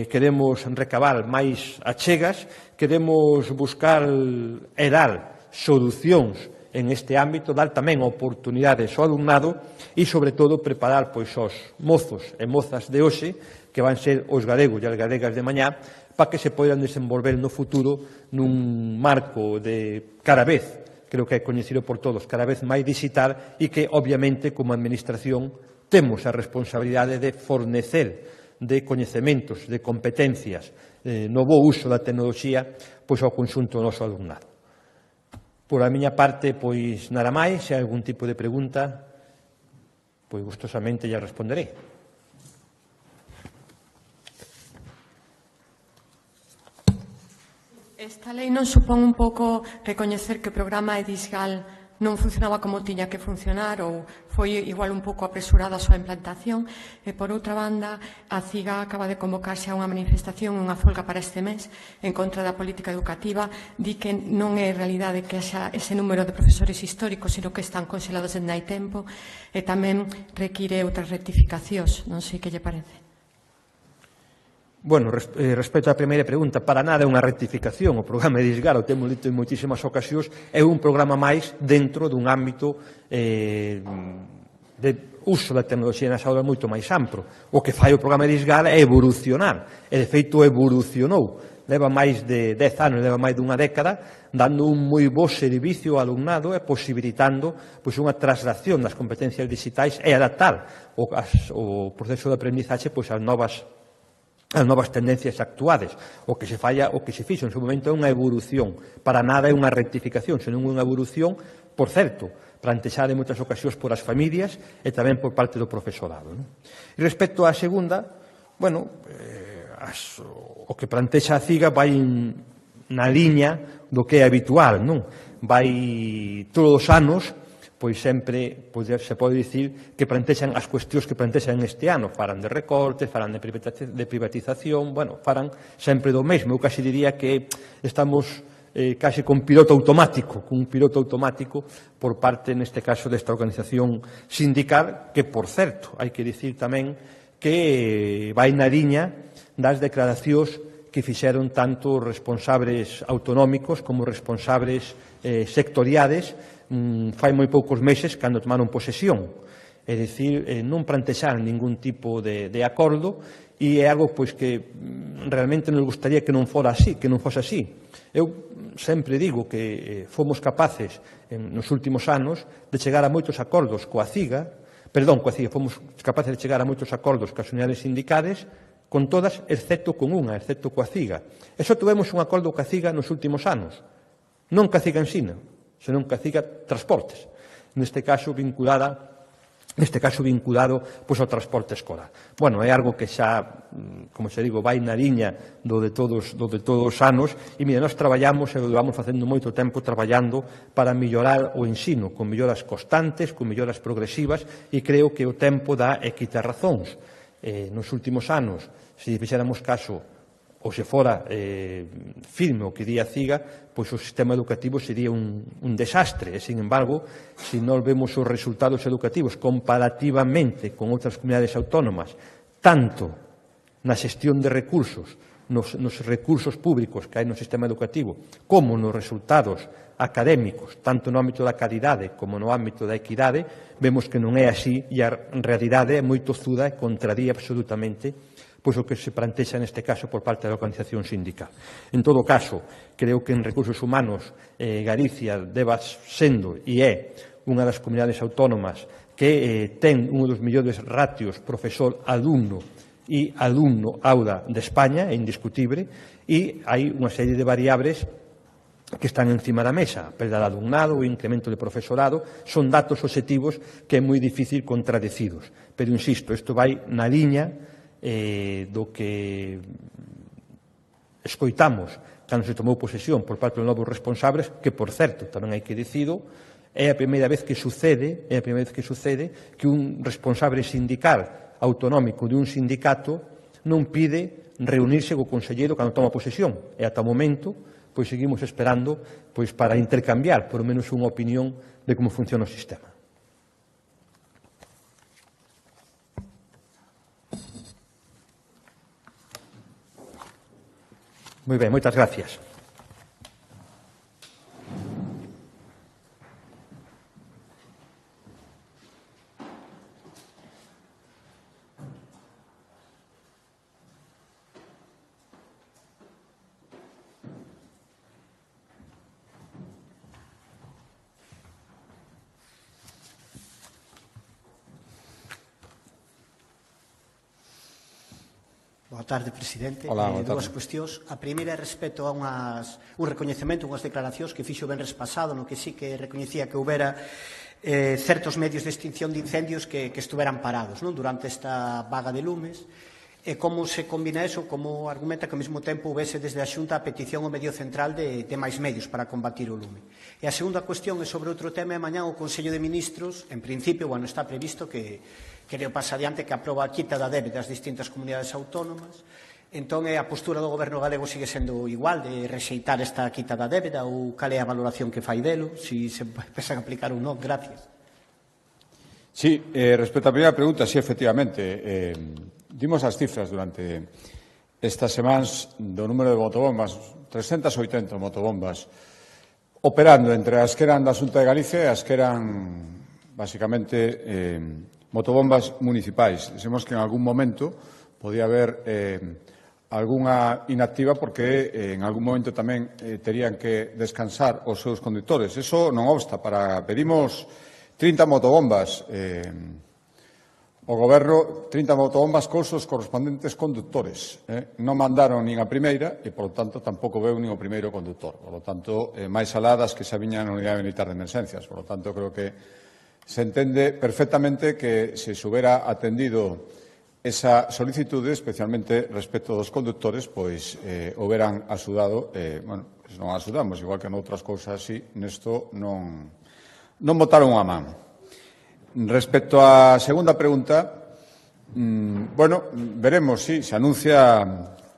queremos recabar máis achegas, queremos buscar e dar solucións en este ámbito, dar tamén oportunidades ao alumnado e, sobre todo, preparar os mozos e mozas de hoxe, que van ser os galegos e as galegas de mañá, para que se poidan desenvolver no futuro nun marco de cada vez, creo que é coñecido por todos, cada vez máis digital e que, obviamente, como administración, temos a responsabilidade de fornecer de coñecementos, de competencias, no bo uso da tecnoloxía ao conxunto do noso alumnado. Por a miña parte, nada máis, se hai algún tipo de pregunta, gustosamente lle responderei. Esta lei non supón un pouco recoñecer que o programa EDISGAL non funcionaba como tiña que funcionar ou foi igual un pouco apresurada a súa implantación e, por outra banda, a CIGA acaba de convocarse a unha manifestación, unha folga para este mes en contra da política educativa, di que non é realidade que haxa ese número de profesores históricos, sino que están conxelados en hai tempo e tamén require outras rectificacións, non sei que lle parece. Bueno, respecto á primeira pregunta, para nada é unha rectificación. O programa EDISGAL, o temos dito en moitísimas ocasións, é un programa máis dentro dun ámbito de uso da tecnoloxía nas aulas moito máis amplo. O que fai o programa EDISGAL é evolucionar, e de feito evolucionou. Leva máis de 10 anos, leva máis dunha década, dando un moi bo servicio ao alumnado e posibilitando unha traslación das competencias digitais e adaptar o proceso de aprendizaxe ás novas tendencias actuales. O que se fixo en seu momento é unha evolución, para nada é unha rectificación, senón unha evolución, por certo, plantexada en moitas ocasións por as familias e tamén por parte do profesorado. E respecto á segunda, bueno, o que plantexa a CIGA vai na liña do que é habitual, non? Vai todos os anos, pois sempre se pode dicir que plantexan as cuestións que plantexan este ano, faran de recortes, faran de privatización, bueno, faran sempre do mesmo. Eu casi diría que estamos case con un piloto automático por parte, neste caso, desta organización sindical, que, por certo, hai que dicir tamén que vai na liña das declaracións que fixeron tanto responsables autonómicos como responsables sectoriales fai moi poucos meses cando tomaron posesión. É dicir, non plantexar ningún tipo de acordo e é algo pois que realmente nos gustaría que non fora así, que non fose así. Eu sempre digo que fomos capaces nos últimos anos de chegar a moitos acordos coa CIGA, fomos capaces de chegar a moitos acordos coas unidades sindicales, con todas, excepto con unha, excepto coa CIGA. E só tivemos un acordo coa CIGA nos últimos anos, non coa CIGA Ensina, senón coa CIGA Transportes, neste caso vinculado pois ao transporte escolar. Bueno, é algo que xa, como se digo, vai na liña do de todos os anos e, mira, nós traballamos e o vamos facendo moito tempo traballando para mellorar o ensino, con melloras constantes, con melloras progresivas e creo que o tempo dá e quita razóns. Nos últimos anos, se fixéramos caso ou se fora firme o que di a CIGA, pois o sistema educativo sería un desastre. E, sin embargo, se nós vemos os resultados educativos comparativamente con outras comunidades autónomas, tanto na xestión de recursos, nos recursos públicos que hai no sistema educativo, como nos resultados académicos, tanto no ámbito da calidade como no ámbito da equidade, vemos que non é así e a realidade é moi tozuda e contraría absolutamente pois o que se plantexa neste caso por parte da organización sindical. En todo caso, creo que en recursos humanos Galicia deba sendo e é unha das comunidades autónomas que ten un dos mellores ratios profesor-alumno e alumno-auda de España, é indiscutible, e hai unha serie de variables que están encima da mesa, a perda de alumnado, o incremento de profesorado, son datos obxectivos que é moi difícil contradecidos. Pero, insisto, isto vai na liña do que escoitamos cando se tomou posesión por parte dos novos responsables, que, por certo, tamén hai que dicido, é a primeira vez que sucede que un responsable sindical autonómico de un sindicato non pide reunirse co conselleiro cando toma posesión. E ata o momento, pois seguimos esperando pois para intercambiar, por lo menos, unha opinión de como funciona o sistema. Moi ben, moitas gracias. Boa tarde, presidente. Hola, boa tarde. Dúas cuestións. A primeira é respecto a un recoñecemento, unhas declaracións que fixo o venres pasado, no que sí que recoñecía que houbera certos medios de extinción de incendios que estuveran parados durante esta vaga de lumes, e como se combina eso, como argumenta que ao mesmo tempo houvese desde a Xunta a petición ao medio central de máis medios para combatir o lume. E a segunda cuestión é sobre outro tema, e mañá o Consello de Ministros, en principio, está previsto que o pasa adiante, que aproba a quita da débeda das distintas comunidades autónomas. Entón, a postura do Goberno galego sigue sendo igual, de rexeitar esta quita da débeda, ou cal é a valoración que fai delo, se pensan aplicar ou non? Gracias. Sí, respecto á primeira pregunta, sí, efectivamente. Dimos as cifras durante estas semanas do número de motobombas, 380 motobombas, operando entre as que eran da Xunta de Galicia e as que eran, basicamente, motobombas municipais. Dixemos que en algún momento podía haber algunha inactiva porque en algún momento tamén terían que descansar os seus condutores. Eso non obsta. Pedimos 30 motobombas O Goberno 30 motobombas cos os correspondentes conductores. Non mandaron nin a primeira e, polo tanto, tampouco veu nin o primeiro conductor. Por lo tanto, máis aladas que se viñan na Unidade Militar de Emergencias. Por lo tanto, creo que se entende perfectamente que se hubiera atendido esa solicitude, especialmente respecto dos conductores, pois houberan axudado, bueno, pois non axudamos, igual que noutras cousas así, nesto non botaron a man. Respecto á segunda pregunta, bueno, veremos, si se anuncia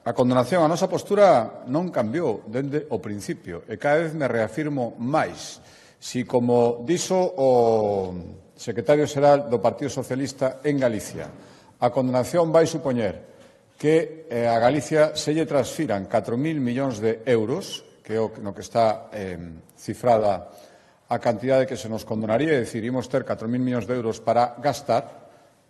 a condenación. A nosa postura non cambiou dende o principio e cada vez me reafirmo máis. Si, como dixo o secretario xeral do Partido Socialista en Galicia, a condenación vai supoñer que a Galicia se lle transfiran 4.000 millóns de euros, que é no que está cifrada a cantidade que se nos condonaría, é dicir, imos ter 4.000 millóns de euros para gastar,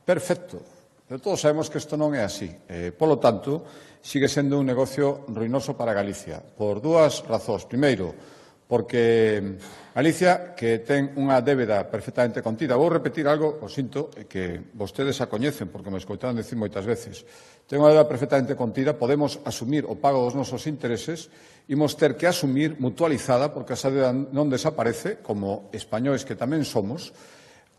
perfecto. Pero todos sabemos que isto non é así. Polo tanto, sigue sendo un negocio ruinoso para Galicia, por dúas razóns. Primeiro, porque Galicia, que ten unha débeda perfectamente contida, vou repetir algo, o sinto, que vostedes a coñecen, porque me escoitaron decir moitas veces, ten unha débeda perfectamente contida, podemos asumir o pago dos nosos intereses, imos ter que asumir mutualizada, porque esa débeda non desaparece, como españois que tamén somos,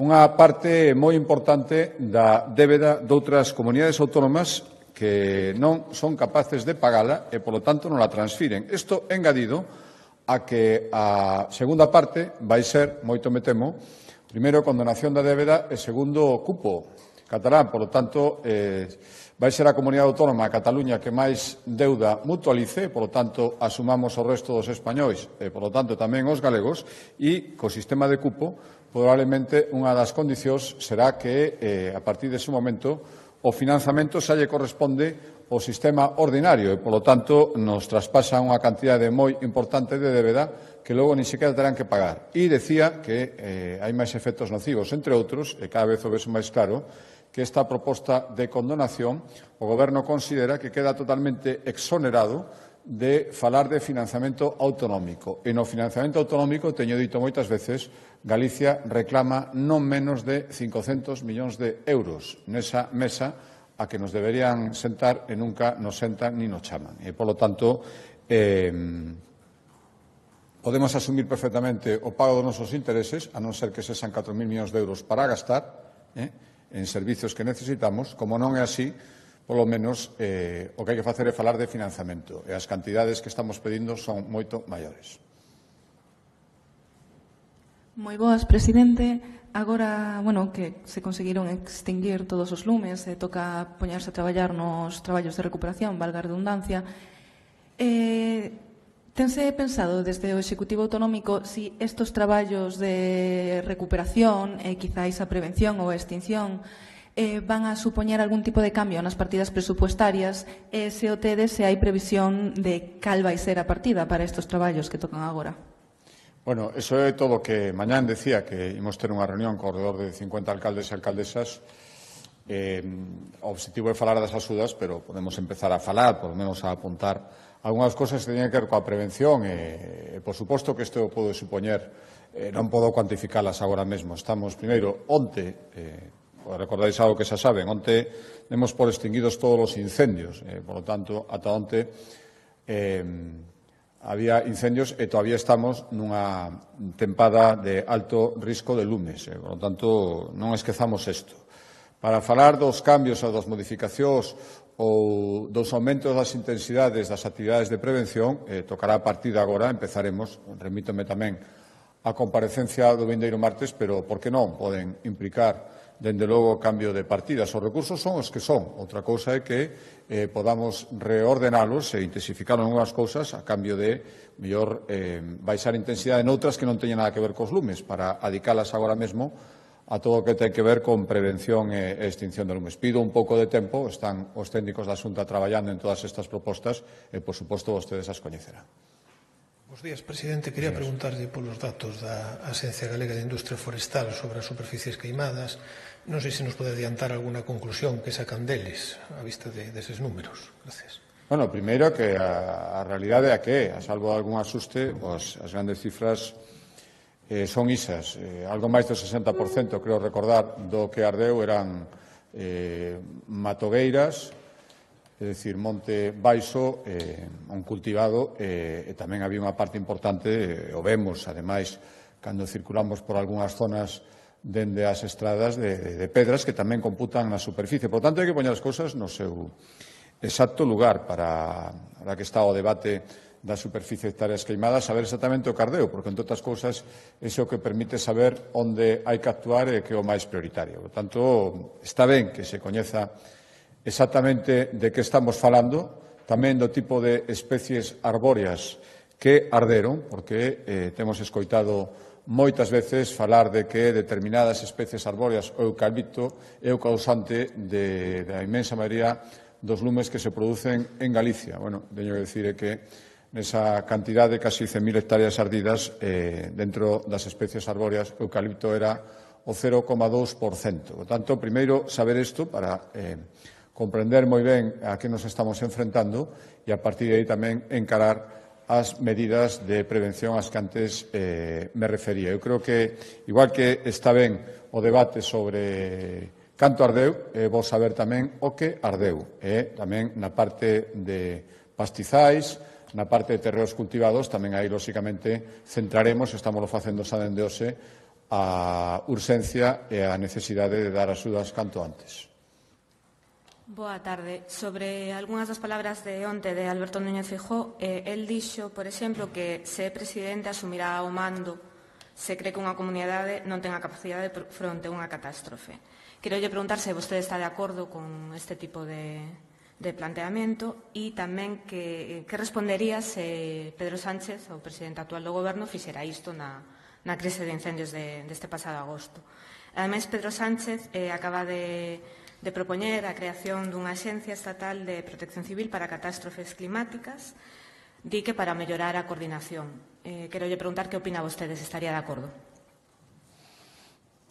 unha parte moi importante da débeda doutras comunidades autónomas que non son capaces de pagala e, polo tanto, non la transfiren. Isto engadido a que a segunda parte vai ser, moito me temo, primeiro, condonación da débeda e segundo, cupo catalán. Por lo tanto, vai ser a comunidade autónoma, a Cataluña, que máis deuda mutualice, por lo tanto, asumamos o resto dos españois e, por lo tanto, tamén os galegos, e co sistema de cupo, probablemente, unha das condicións será que, a partir dese momento, o financiamento xa lle corresponde ao sistema ordinario e, por lo tanto, nos traspasa unha cantidade moi importante de débeda que logo ni sequera terán que pagar. E decía que hai máis efectos nocivos, entre outros, e cada vez o ves máis claro, que esta proposta de condonación o Goberno considera que queda totalmente exonerado de falar de financiamento autonómico. E no financiamento autonómico, teño dito moitas veces, Galicia reclama non menos de 500 millóns de euros nesa mesa a que nos deberían sentar e nunca nos sentan ni nos chaman. E, polo tanto, podemos asumir perfectamente o pago dos nosos intereses, a non ser que sexan 4.000 millóns de euros para gastar, en servicios que necesitamos. Como non é así, polo menos o que hai que facer é falar de financiamento e as cantidades que estamos pedindo son moito maiores. Moi boas, presidente. Agora, bueno, que se conseguiron extinguir todos os lumes e toca poñerse a traballar nos traballos de recuperación, valga a redundancia, tense pensado desde o Executivo Autonómico si estes traballos de recuperación e quizáis a prevención ou a extinción van a supoñer algún tipo de cambio nas partidas presupuestarias e se o tedes se hai previsión de cal vai ser a partida para estes traballos que tocan agora? Bueno, eso é todo o que mañán decía que imos ter unha reunión con alrededor de 50 alcaldes e alcaldesas. O objetivo é falar das axudas, pero podemos empezar a falar, por lo menos a apuntar algunhas cosas que teñen que ver coa prevención e, por suposto, que isto pode supoñer, non podo cuantificalas agora mesmo. Estamos, primeiro, onte, recordáis algo que xa saben, onte demos por extinguidos todos os incendios, por lo tanto, ata onte había incendios e todavía estamos nunha tempada de alto risco de lumes. Por lo tanto, non esquezamos isto. Para falar dos cambios ou das modificacións ou dos aumentos das intensidades das actividades de prevención, tocará a partir de agora, empezaremos, remítome tamén a comparecencia do vindeiro martes, pero por que non? Poden implicar, dende logo, o cambio de partidas. Os recursos son os que son. Outra cousa é que podamos reordenalos e intensificar algunhas cousas a cambio de, mellor, baixar intensidade noutras que non teñen nada que ver cos lumes, para adicalas agora mesmo a todo o que ten que ver con prevención e extinción de lumes. Pido un pouco de tempo, están os técnicos da Xunta traballando en todas estas propostas e, por suposto, vostedes as coñecerán. Bos días, presidente. Quería preguntarlle polos datos da Axencia Galega de Industria Forestal sobre as superficies queimadas. Non sei se nos pode adiantar alguna conclusión que sacan deles a vista deses números. Gracias. Bueno, primeiro que a realidade é a que é, a salvo de algún asuste, as grandes cifras son isas. Algo máis do 60%, creo recordar, do que ardeu eran matogueiras, é dicir, monte baixo, un cultivado, e tamén había unha parte importante, o vemos, ademais, cando circulamos por algunhas zonas dende as estradas de pedras que tamén computan na superficie. Por tanto, hai que poñer as cousas no seu exacto lugar para que está o debate da superficie de hectáreas queimadas, saber exactamente o cardeo, porque, entre outras cousas, ese é o que permite saber onde hai que actuar e que é o máis prioritario. Por tanto, está ben que se coñeza exactamente de que estamos falando, tamén do tipo de especies arbóreas que arderon, porque temos escoitado moitas veces falar de que determinadas especies arbóreas, o eucalipto, é o causante da inmensa maioría dos lumes que se producen en Galicia. Bueno, teño que dicir que nesa cantidad de casi 100.000 hectáreas ardidas, dentro das especies arbóreas, o eucalipto era o 0,2%. Por tanto, primeiro, saber isto para comprender moi ben a que nos estamos enfrentando e, a partir de aí, tamén encarar as medidas de prevención ás que antes me refería. Eu creo que, igual que está ben o debate sobre canto ardeu, vou saber tamén o que ardeu. Tamén na parte de pastizais, na parte de terreos cultivados, tamén aí, lóxicamente, centraremos, estamos facendo xa dende hoxe, a urxencia e a necesidade de dar axudas canto antes. Boa tarde. Sobre algunhas das palabras de onte de Alberto Núñez Feijóo, el dixo, por exemplo, que se é presidente asumirá o mando se cree que unha comunidade non ten a capacidade fronte a unha catástrofe. Quero lle preguntar se vostede está de acordo con este tipo de planteamento e tamén que respondería se Pedro Sánchez, o presidente actual do Goberno, fixera isto na crise de incendios deste pasado agosto. Ademais, Pedro Sánchez acaba de propoñer a creación dunha Axencia Estatal de Protección Civil para catástrofes climáticas, di que para mellorar a coordinación. Quero lle preguntar que opina vostede, se estaría de acordo.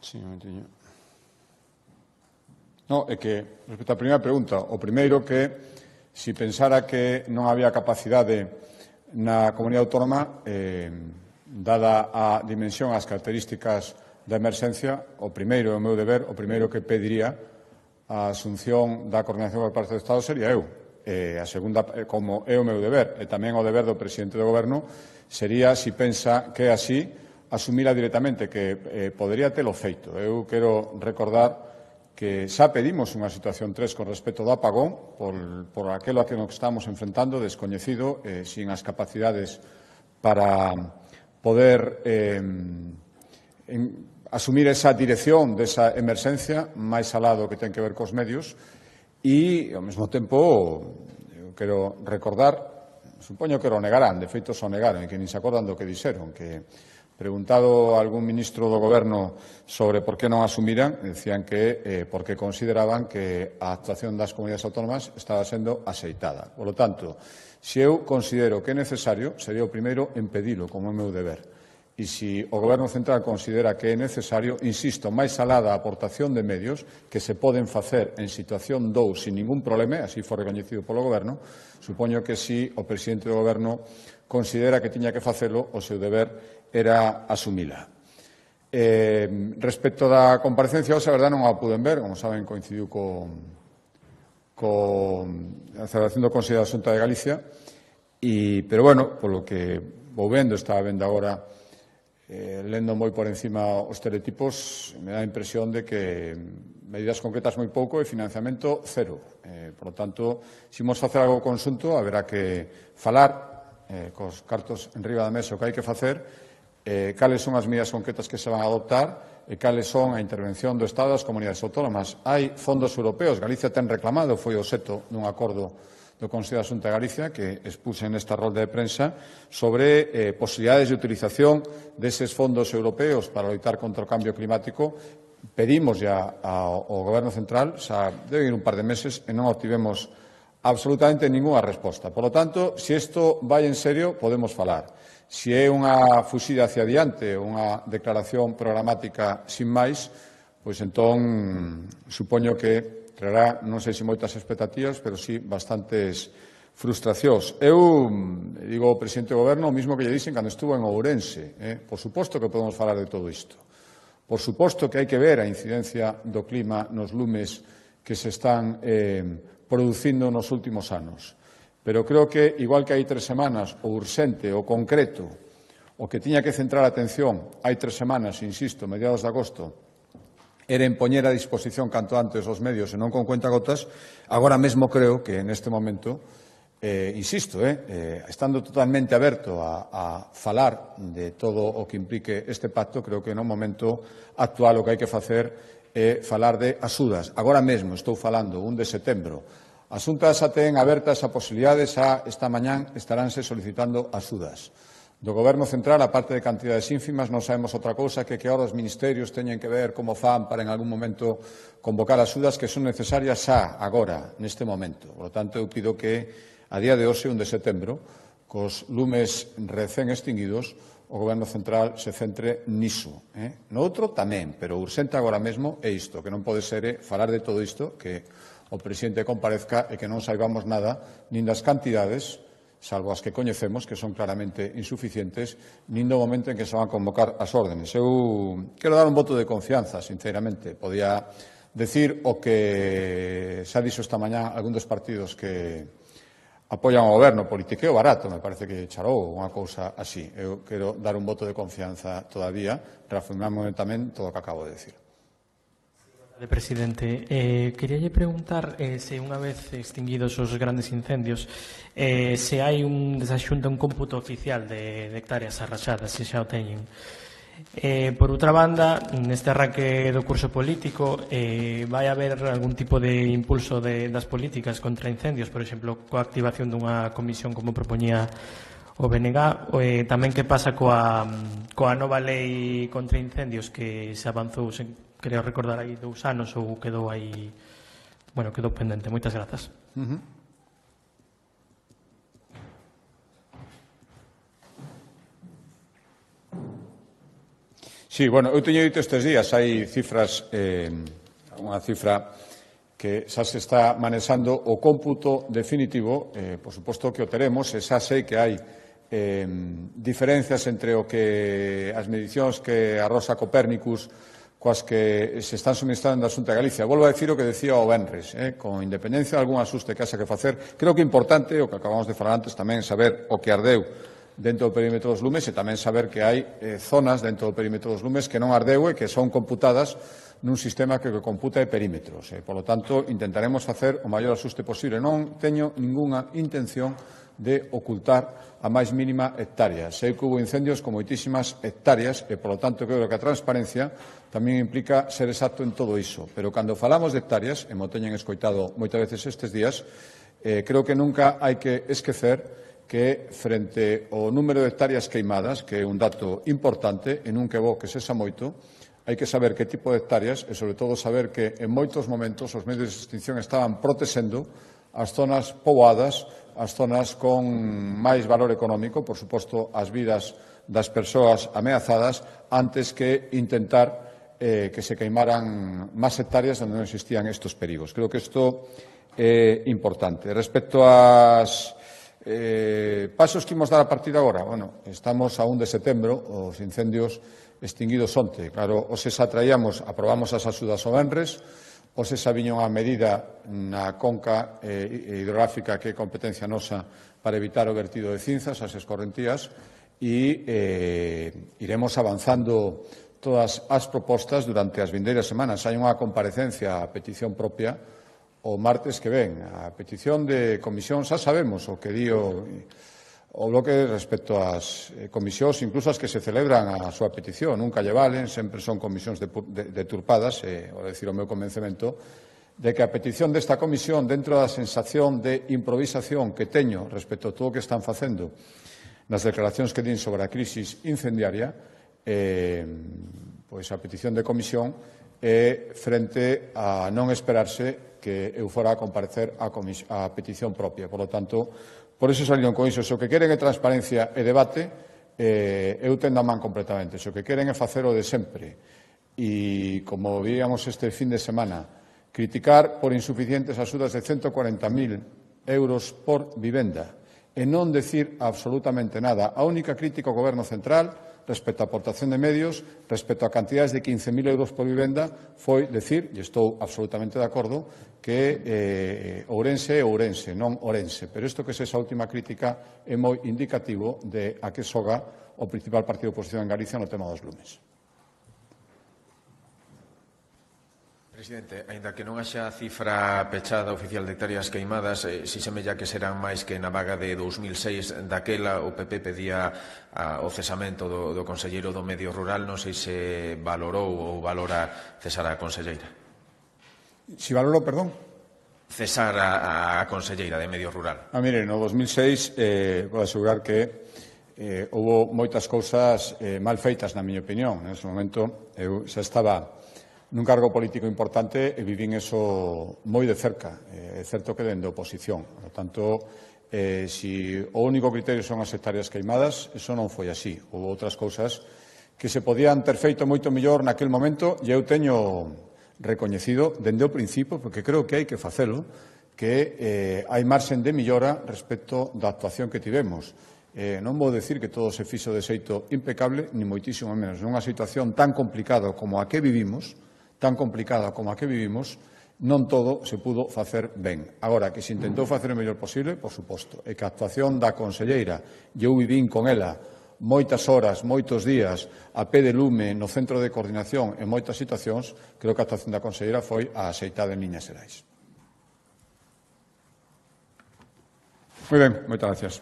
Sí, un momentiño. No, é que, respecto á primeira pregunta, o primeiro que, se pensara que non había capacidade na comunidade autónoma, dada a dimensión, as características da emerxencia, o primeiro, o meu deber, o primeiro que pediría a asunción da coordinación por parte do Estado sería eu. A segunda, como é o meu deber, e tamén o deber do presidente do Goberno, sería, se pensa que é así, asumila directamente, que podería telo feito. Eu quero recordar que xa pedimos unha situación 3 con respecto do apagón, por aquilo a que nos estamos enfrentando, descoñecido, sin as capacidades para poder asumir esa dirección desa emerxencia máis alá do que ten que ver cos medios e, ao mesmo tempo, eu quero recordar, supoño que o negarán, de feito o negaron, e que nin se acordan do que dixeron, que preguntado a algún ministro do Goberno sobre por que non asumiran, decían que porque consideraban que a actuación das comunidades autónomas estaba sendo axeitada. Por lo tanto, se eu considero que é necesario, sería o primeiro en pedilo como é o meu deber. E se o Goberno Central considera que é necesario, insisto, máis alá da aportación de medios que se poden facer en situación 2 sin ningún problema, así foi recoñecido polo Goberno, supoño que se o presidente do Goberno considera que tiña que facelo, o seu deber era asumila. Respecto da comparecencia, a verdade non a puden ver, como saben, coincidiu con a celebración do Consello da Xunta de Galicia, pero, bueno, polo que vou vendo, estaba vendo agora, lendo moi por encima os teletipos, me dá a impresión de que medidas concretas moi pouco e financiamento cero. Por lo tanto, se imos facer algo conxunto, haberá que falar cos cartos en riba da mesa o que hai que facer, cales son as medidas concretas que se van a adoptar e cales son a intervención do Estado das comunidades autónomas. Hai fondos europeos, Galicia ten reclamado, foi o seto dun acordo do Consello da Xunta de Galicia, que expuse nesta rolda de prensa, sobre posibilidades de utilización deses fondos europeos para loitar contra o cambio climático. Pedimos ya ao Goberno Central, xa debe ir un par de meses, e non obtivemos absolutamente ninguna resposta. Por lo tanto, se isto vai en serio, podemos falar. Se é unha fuxida hacia adiante, unha declaración programática sin máis, pois entón supoño que traerá, non sei se moitas expectativas, pero sí bastantes frustracións. Eu digo ao presidente do Goberno o mismo que lle dixen cando estuvo en Ourense. Por suposto que podemos falar de todo isto. Por suposto que hai que ver a incidencia do clima nos lumes que se están producindo nos últimos anos. Pero creo que, igual que hai 3 semanas, o urxente, o concreto, o que tiña que centrar a atención hai 3 semanas, insisto, mediados de agosto, era en poñer a disposición canto antes os medios e non con cuentagotas, agora mesmo creo que neste momento, insisto, estando totalmente aberto a falar de todo o que implique este pacto, creo que no momento actual o que hai que facer é falar de axudas. Agora mesmo estou falando, 1 de setembro, as xuntas xa ten abertas a posibilidades, esta mañán estaránse solicitando axudas. Do Goberno Central, a parte de cantidades ínfimas, non sabemos outra cousa que ahora os ministerios teñen que ver como fan para en algún momento convocar axudas que son necesarias xa, agora, neste momento. Por lo tanto, eu pido que a día de hoxe, 1 de setembro, cos lumes recén extinguidos, o Goberno Central se centre niso. No outro tamén, pero urxente agora mesmo é isto, que non pode ser falar de todo isto, que o presidente comparezca e que non saibamos nada, nin das cantidades, salvo as que coñecemos, que son claramente insuficientes, nin do momento en que se van a convocar as órdenes. Eu quero dar un voto de confianza, sinceramente. Podía decir o que xa dixo esta mañá algún dos partidos que apoian o goberno, politiqueo barato, me parece que charou unha cousa así. Eu quero dar un voto de confianza todavía, reafirmando tamén todo o que acabo de decir. Presidente, queríalle preguntar se unha vez extinguidos os grandes incendios se hai desde a Xunta un cómputo oficial de hectáreas arrasadas, se xa o teñen. Por outra banda, neste arranque do curso político vai haber algún tipo de impulso das políticas contra incendios, por exemplo, coa activación dunha comisión como propoñía o BNG, tamén que pasa coa nova lei contra incendios que se avanzou, creo recordar aí 2 anos ou quedou aí, bueno, quedou pendente. Moitas grazas. Sí, bueno, eu teño dito estes días, hai cifras, unha cifra que xa se está manexando o cómputo definitivo, por suposto que o teremos, e xa sei que hai diferencias entre o que as medicións que arrosa Copérnicus coas que se están suministrando da Xunta de Galicia. Volvo a decir o que decía o Benres, con independencia de algún asuste que haxa que facer, creo que é importante, o que acabamos de falar antes tamén, saber o que ardeu dentro do perímetro dos lumes e tamén saber que hai zonas dentro do perímetro dos lumes que non ardeu e que son computadas nun sistema que computa de perímetros. Por lo tanto, intentaremos facer o maior asuste posible. Non teño ningunha intención de ocultar a máis mínima hectárea. Sei que hubo incendios con moitísimas hectáreas e, por lo tanto, creo que a transparencia tamén implica ser exacto en todo iso. Pero, cando falamos de hectáreas, e mo teñen escoitado moitas veces estes días, creo que nunca hai que esquecer que, frente ao número de hectáreas queimadas, que é un dato importante, e nun que bo que sexa moito, hai que saber que tipo de hectáreas e, sobre todo, saber que, en moitos momentos, os medios de extinción estaban protexendo as zonas poboadas, as zonas con máis valor económico, por suposto, as vidas das persoas ameazadas, antes que intentar que se queimaran máis hectáreas onde non existían estes perigos. Creo que isto é importante. Respecto aos pasos que imos dar a partir de agora, bueno, estamos a 1 de setembro, os incendios extinguidos onte. Claro, hoxe xa traíamos, aprobamos as axudas ao Benres, hoxe xa viña unha medida na conca hidrográfica que é competencia nosa para evitar o vertido de cinzas, as escorrentías, e iremos avanzando todas as propostas durante as vindeiras semanas. Hai unha comparecencia a petición propia o martes que ven. A petición de comisión, xa sabemos o que di o Bloque respecto ás comisións, incluso as que se celebran a súa petición. Nunca lle valen, sempre son comisións deturpadas, o decir o meu convencemento, de que a petición desta comisión, dentro da sensación de improvisación que teño respecto a todo o que están facendo nas declaracións que din sobre a crisis incendiaria, pois a petición de comisión é frente a non esperarse que eu fora a comparecer a petición propia. Por lo tanto, por iso saliron con iso. Se o que queren é transparencia e debate, eu tendo a man completamente. Se o que queren é facer o de sempre. E, como víamos este fin de semana, criticar por insuficientes axudas de 140.000 euros por vivenda e non decir absolutamente nada. A única crítica ao Goberno Central respecto a aportación de medios, respecto a cantidades de 15.000 euros por vivenda, foi decir, e estou absolutamente de acordo, que Ourense é Ourense, non Orense. Pero isto que é esa última crítica é moi indicativo de a que xoga o principal partido de oposición en Galicia no tema dos lumes. Presidente, aínda que non haxa cifra pechada oficial de hectáreas queimadas, si semella que serán máis que na vaga de 2006, daquela o PP pedía o cesamento do conselleiro do Medio Rural, non sei se valorou ou valora cesar a conselleira. Si valorou, perdón? Cesar a conselleira de Medio Rural. Mire, no 2006, vou asegurar que houve moitas cousas mal feitas, na miña opinión. Nese momento, eu xa estaba nun cargo político importante e vivín eso moi de cerca. É certo que dende a oposición. Por tanto, se o único criterio son as hectáreas queimadas, eso non foi así. Houve outras cousas que se podían ter feito moito mellor naquel momento e eu teño recoñecido dende o principio, porque creo que hai que facelo, que hai marxen de mellora respecto da actuación que tivemos. Non vou dicir que todo se fixo de xeito impecable, ni moitísimo menos. Nunha situación tan complicada como a que vivimos, non todo se pudo facer ben. Agora, que se intentou facer o mellor posible, por suposto, e que a actuación da conselleira, e eu vivín con ela moitas horas, moitos días, a pé de lume, no centro de coordinación, en moitas situacións, creo que a actuación da conselleira foi a axeitada en liñas xerais. Moi ben, moitas gracias.